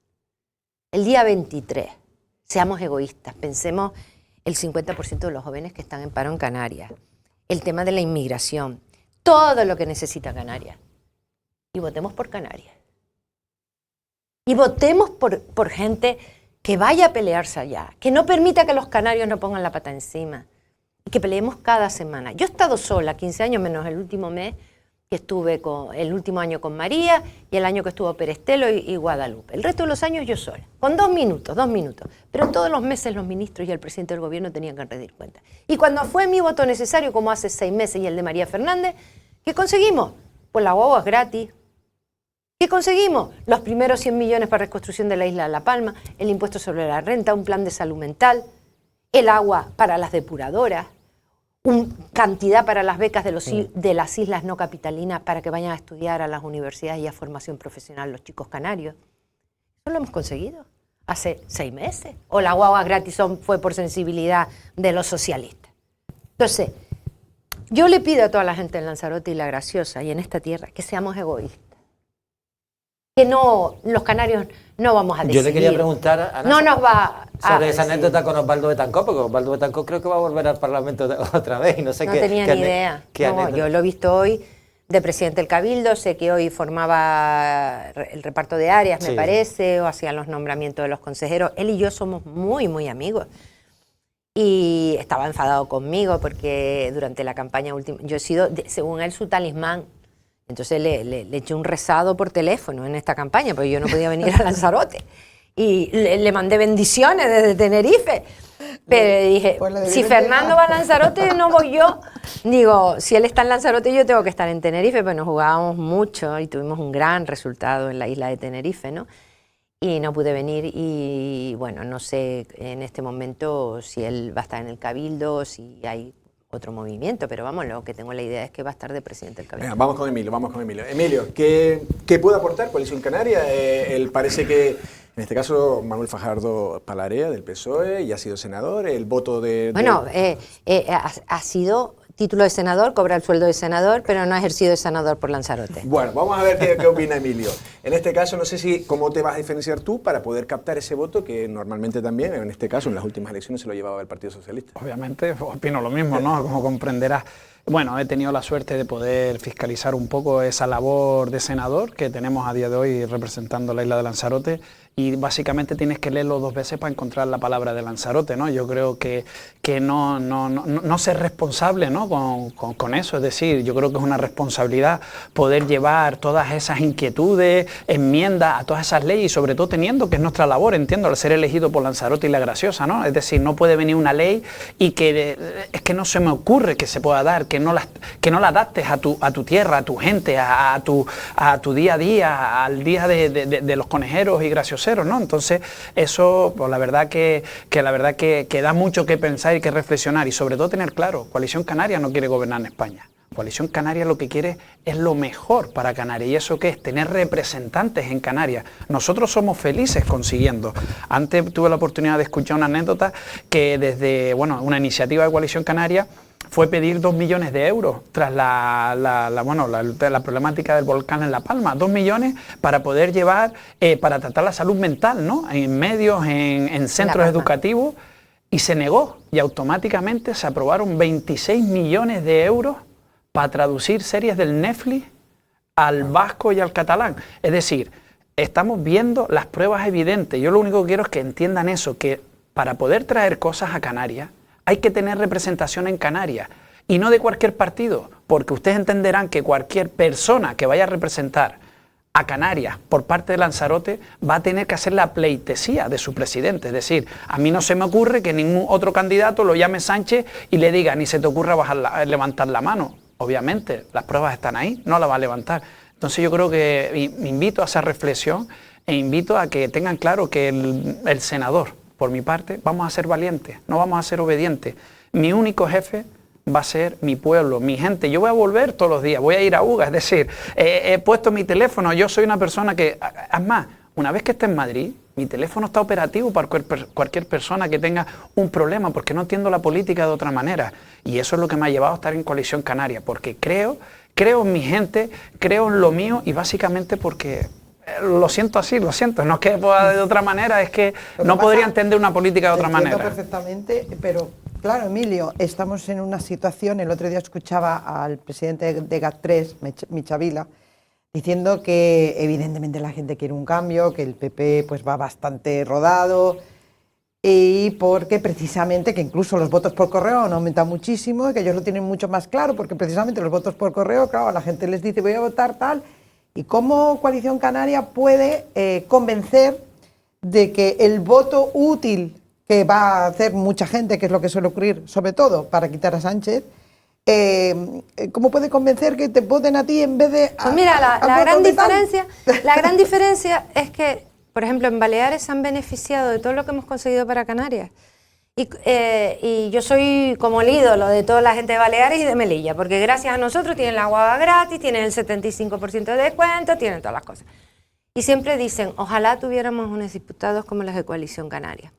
El día 23, seamos egoístas, pensemos el 50% de los jóvenes que están en paro en Canarias, el tema de la inmigración, todo lo que necesita Canarias. Y votemos por Canarias. Y votemos por gente que vaya a pelearse allá, que no permita que los canarios no pongan la pata encima, y que peleemos cada semana. Yo he estado sola 15 años, menos el último mes, que estuve el último año con María y el año que estuvo Perestelo y Guadalupe. El resto de los años yo sola, con 2 minutos. Pero todos los meses los ministros y el presidente del gobierno tenían que rendir cuenta. Y cuando fue mi voto necesario, como hace 6 meses, y el de María Fernández, ¿qué conseguimos? Pues la guagua es gratis. ¿Qué conseguimos? Los primeros 100 millones para reconstrucción de la isla de La Palma, el impuesto sobre la renta, un plan de salud mental, el agua para las depuradoras, cantidad para las becas de las islas no capitalinas para que vayan a estudiar a las universidades y a formación profesional los chicos canarios. Eso lo hemos conseguido hace 6 meses. O la guagua gratis fue por sensibilidad de los socialistas. Entonces, yo le pido a toda la gente en Lanzarote y La Graciosa y en esta tierra que seamos egoístas. Que no, los canarios no vamos a decidir. Yo le quería preguntar a Ana, no nos va sobre esa anécdota con Osvaldo Betancor, porque Osvaldo Betancor creo que va a volver al Parlamento otra vez y no sé no qué. tenía ni idea. No, yo lo he visto hoy de presidente del Cabildo, sé que hoy formaba el reparto de áreas, me parece, o hacían los nombramientos de los consejeros. Él y yo somos muy, muy amigos. Y estaba enfadado conmigo porque durante la campaña última, yo he sido, según él, su talismán. Entonces le eché un rezado por teléfono en esta campaña, porque yo no podía venir a Lanzarote. Y le mandé bendiciones desde Tenerife. Pero dije, si Fernando va a Lanzarote, no voy yo. Digo, si él está en Lanzarote, yo tengo que estar en Tenerife, pues nos jugábamos mucho y tuvimos un gran resultado en la isla de Tenerife, ¿no? Y no pude venir y, bueno, no sé en este momento si él va a estar en el Cabildo, si hay otro movimiento, pero vamos, lo que tengo la idea es que va a estar de presidente del Cabildo. Venga, vamos con Emilio. Emilio, ¿qué puede aportar Coalición Canaria? Él parece que, en este caso, Manuel Fajardo Palarea, del PSOE, y ha sido senador, el voto de... Bueno, ha sido título de senador, cobra el sueldo de senador, pero no ha ejercido de senador por Lanzarote. Bueno, vamos a ver qué opina Emilio. En este caso, no sé cómo te vas a diferenciar tú para poder captar ese voto que normalmente también, en este caso, en las últimas elecciones se lo llevaba el Partido Socialista. Obviamente, opino lo mismo, ¿no? Como comprenderás. Bueno, he tenido la suerte de poder fiscalizar un poco esa labor de senador que tenemos a día de hoy representando la isla de Lanzarote, y básicamente tienes que leerlo 2 veces para encontrar la palabra de Lanzarote, ¿no? Yo creo que no ser responsable, ¿no? con eso, es decir, yo creo que es una responsabilidad poder llevar todas esas inquietudes, enmiendas a todas esas leyes, y sobre todo teniendo que es nuestra labor, entiendo, al ser elegido por Lanzarote y La Graciosa, ¿no? Es decir, no puede venir una ley y que es que no se me ocurre que se pueda dar, que no la adaptes a tu tierra, a tu gente, a tu día a día, al día de los conejeros y gracioseros, ¿no? Entonces, eso, pues la verdad que da mucho que pensar y que reflexionar, y sobre todo tener claro, Coalición Canaria no quiere gobernar en España. Coalición Canaria lo que quiere es lo mejor para Canarias. ¿Y eso qué es? Tener representantes en Canarias. Nosotros somos felices consiguiendo. Antes tuve la oportunidad de escuchar una anécdota que desde, bueno, una iniciativa de Coalición Canaria fue pedir 2 millones de euros tras la problemática del volcán en La Palma. 2 millones para poder llevar, para tratar la salud mental, ¿no? En medios, en centros educativos, y se negó. Y automáticamente se aprobaron 26 millones de euros para traducir series del Netflix al vasco y al catalán. Es decir, estamos viendo las pruebas evidentes. Yo lo único que quiero es que entiendan eso, que para poder traer cosas a Canarias hay que tener representación en Canarias, y no de cualquier partido, porque ustedes entenderán que cualquier persona que vaya a representar a Canarias por parte de Lanzarote va a tener que hacer la pleitesía de su presidente. Es decir, a mí no se me ocurre que ningún otro candidato lo llame Sánchez y le diga, ni se te ocurra levantar la mano. Obviamente, las pruebas están ahí, no la va a levantar. Entonces yo creo que invito a esa reflexión e invito a que tengan claro que el senador, por mi parte, vamos a ser valientes, no vamos a ser obedientes. Mi único jefe va a ser mi pueblo, mi gente. Yo voy a volver todos los días, voy a ir a UGA, es decir, he puesto mi teléfono, yo soy una persona que, es más, una vez que esté en Madrid, mi teléfono está operativo para cualquier persona que tenga un problema, porque no entiendo la política de otra manera. Y eso es lo que me ha llevado a estar en Coalición Canaria, porque creo en mi gente, creo en lo mío y básicamente porque lo siento así, lo siento. No es que pueda de otra manera, es que no podría entender una política de otra manera. Perfectamente, pero claro, Emilio, estamos en una situación, el otro día escuchaba al presidente de GAT3, Michavila, diciendo que evidentemente la gente quiere un cambio, que el PP pues va bastante rodado y porque precisamente que incluso los votos por correo han aumentado muchísimo y que ellos lo tienen mucho más claro porque precisamente los votos por correo, claro, la gente les dice voy a votar tal y cómo Coalición Canaria puede convencer de que el voto útil que va a hacer mucha gente, que es lo que suele ocurrir sobre todo para quitar a Sánchez, ¿cómo puede convencer que te voten a ti en vez de pues mira, la gran diferencia es que, por ejemplo, en Baleares se han beneficiado de todo lo que hemos conseguido para Canarias. Y yo soy como el ídolo de toda la gente de Baleares y de Melilla, porque gracias a nosotros tienen la guagua gratis, tienen el 75% de descuento, tienen todas las cosas. Y siempre dicen, ojalá tuviéramos unos diputados como los de Coalición Canaria.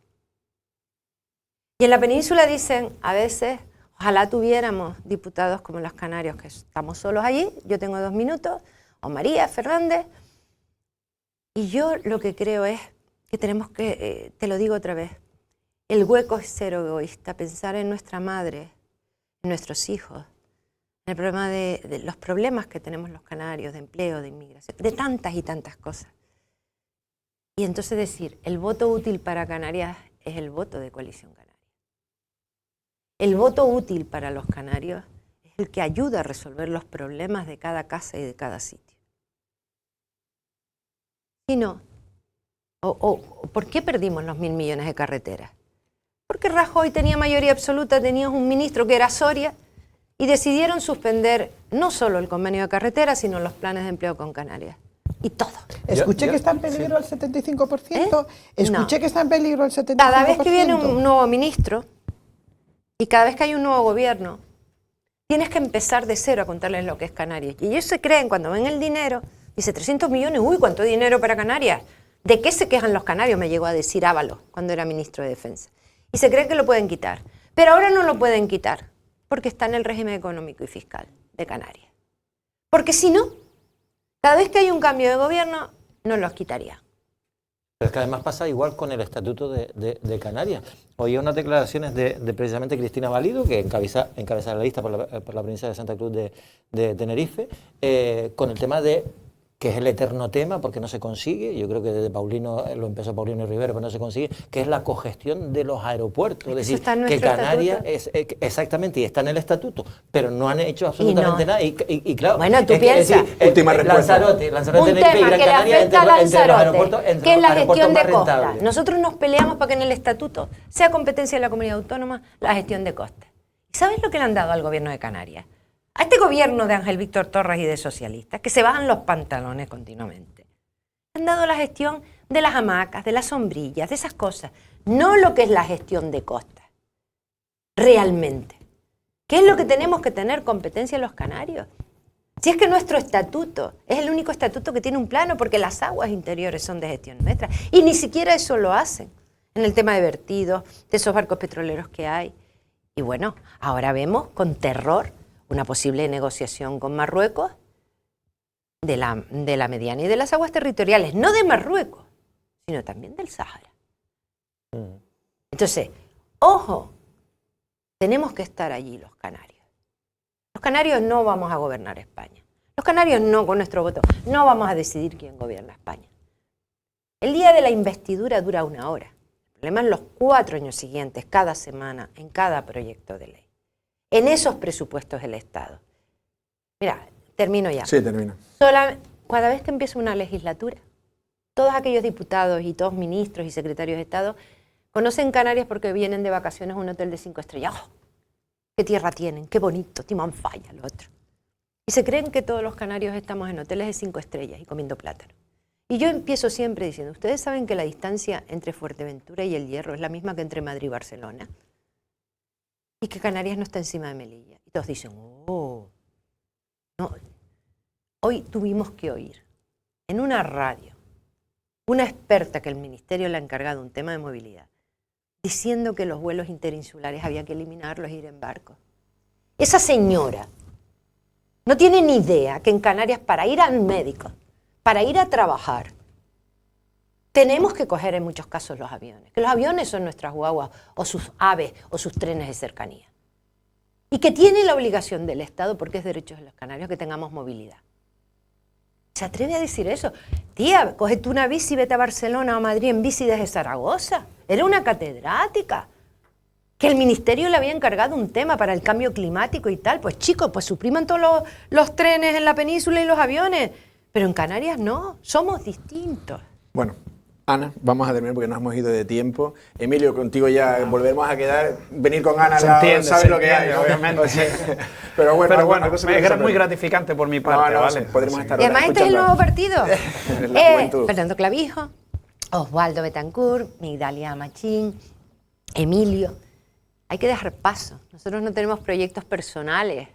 Y en la península dicen, a veces, ojalá tuviéramos diputados como los canarios, que estamos solos allí, yo tengo 2 minutos, o María Fernández, y yo lo que creo es que tenemos que, te lo digo otra vez, el hueco es ser egoísta, pensar en nuestra madre, en nuestros hijos, en el problema de los problemas que tenemos los canarios, de empleo, de inmigración, de tantas y tantas cosas. Y entonces decir, el voto útil para Canarias es el voto de Coalición Canaria. El voto útil para los canarios es el que ayuda a resolver los problemas de cada casa y de cada sitio. Si no, ¿por qué perdimos los 1.000 millones de carreteras? Porque Rajoy tenía mayoría absoluta, tenías un ministro que era Soria y decidieron suspender no solo el convenio de carreteras, sino los planes de empleo con Canarias. Y todo. Escuché que está en peligro el 75%. Escuché que está en peligro el 75%. Cada vez que viene un nuevo ministro y cada vez que hay un nuevo gobierno, tienes que empezar de cero a contarles lo que es Canarias. Y ellos se creen, cuando ven el dinero, dice 300 millones, uy, ¿cuánto dinero para Canarias? ¿De qué se quejan los canarios? Me llegó a decir Ábalos cuando era ministro de Defensa. Y se creen que lo pueden quitar. Pero ahora no lo pueden quitar, porque está en el régimen económico y fiscal de Canarias. Porque si no, cada vez que hay un cambio de gobierno, no los quitaría. Pero es que además pasa igual con el Estatuto de Canarias. Oí unas declaraciones de precisamente Cristina Valido, que encabeza la lista por la provincia de Santa Cruz de Tenerife, con el tema de, que es el eterno tema, porque no se consigue, yo creo que desde Paulino, lo empezó Paulino Rivera, pero no se consigue, que es la congestión de los aeropuertos. Es decir, que Canarias es, exactamente, y está en el estatuto, pero no han hecho absolutamente nada. Y claro, bueno, tú piensas. Última respuesta. Lanzarote, un tema que le afecta a Lanzarote, que es la gestión de costa. Nosotros nos peleamos para que en el estatuto sea competencia de la comunidad autónoma la gestión de costas. ¿Y sabes lo que le han dado al gobierno de Canarias? A este gobierno de Ángel Víctor Torres y de socialistas, que se bajan los pantalones continuamente, han dado la gestión de las hamacas, de las sombrillas, de esas cosas, no lo que es la gestión de costas, realmente. ¿Qué es lo que tenemos que tener competencia los canarios? Si es que nuestro estatuto es el único estatuto que tiene un plano, porque las aguas interiores son de gestión nuestra, y ni siquiera eso lo hacen en el tema de vertidos, de esos barcos petroleros que hay. Y bueno, ahora vemos con terror una posible negociación con Marruecos de la mediana y de las aguas territoriales, no de Marruecos, sino también del Sáhara. Entonces, ojo, tenemos que estar allí los canarios. Los canarios no vamos a gobernar España. Los canarios no, con nuestro voto, no vamos a decidir quién gobierna España. El día de la investidura dura 1 hora. El problema es los 4 años siguientes, cada semana, en cada proyecto de ley. En esos presupuestos del Estado. Mira, termino ya. Sí, termino. Cada vez que empieza una legislatura, todos aquellos diputados y todos ministros y secretarios de Estado conocen Canarias porque vienen de vacaciones a un hotel de 5 estrellas. ¡Oh! ¿Qué tierra tienen? ¡Qué bonito! Timanfaya, lo otro. Y se creen que todos los canarios estamos en hoteles de 5 estrellas y comiendo plátano. Y yo empiezo siempre diciendo, ¿ustedes saben que la distancia entre Fuerteventura y El Hierro es la misma que entre Madrid y Barcelona? Y que Canarias no está encima de Melilla. Y todos dicen, oh. No. Hoy tuvimos que oír en una radio una experta que el Ministerio le ha encargado un tema de movilidad, diciendo que los vuelos interinsulares había que eliminarlos e ir en barco. Esa señora no tiene ni idea que en Canarias para ir al médico, para ir a trabajar, tenemos que coger en muchos casos los aviones, que los aviones son nuestras guaguas o sus aves o sus trenes de cercanía. Y que tiene la obligación del Estado, porque es derecho de los canarios, que tengamos movilidad. ¿Se atreve a decir eso? Tía, coge tú una bici y vete a Barcelona o a Madrid en bici desde Zaragoza. Era una catedrática. Que el Ministerio le había encargado un tema para el cambio climático y tal. Pues chicos, pues supriman todos los trenes en la península y los aviones. Pero en Canarias no, somos distintos. Bueno, Ana, vamos a terminar porque nos hemos ido de tiempo. Emilio, contigo ya volveremos a quedar. Venir con Ana, sabes lo que hay, obviamente. O sea, pero bueno, es muy gratificante por mi parte. ¿Vale? Podremos estar y además este es el nuevo partido. Juventud. Fernando Clavijo, Osvaldo Betancourt, Migdalia Machín, Emilio. Hay que dejar paso. Nosotros no tenemos proyectos personales,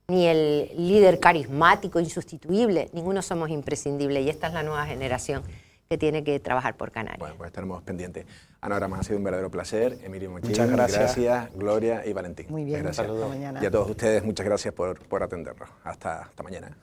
ni el líder carismático, insustituible. Ninguno somos imprescindibles y esta es la nueva generación que tiene que trabajar por Canarias. Bueno, pues estaremos pendientes. Ana, ahora más ha sido un verdadero placer. Emilio Mochín, muchas gracias. Gloria y Valentín. Muy bien, gracias. hasta mañana. Y a todos ustedes, muchas gracias por atendernos. Hasta mañana.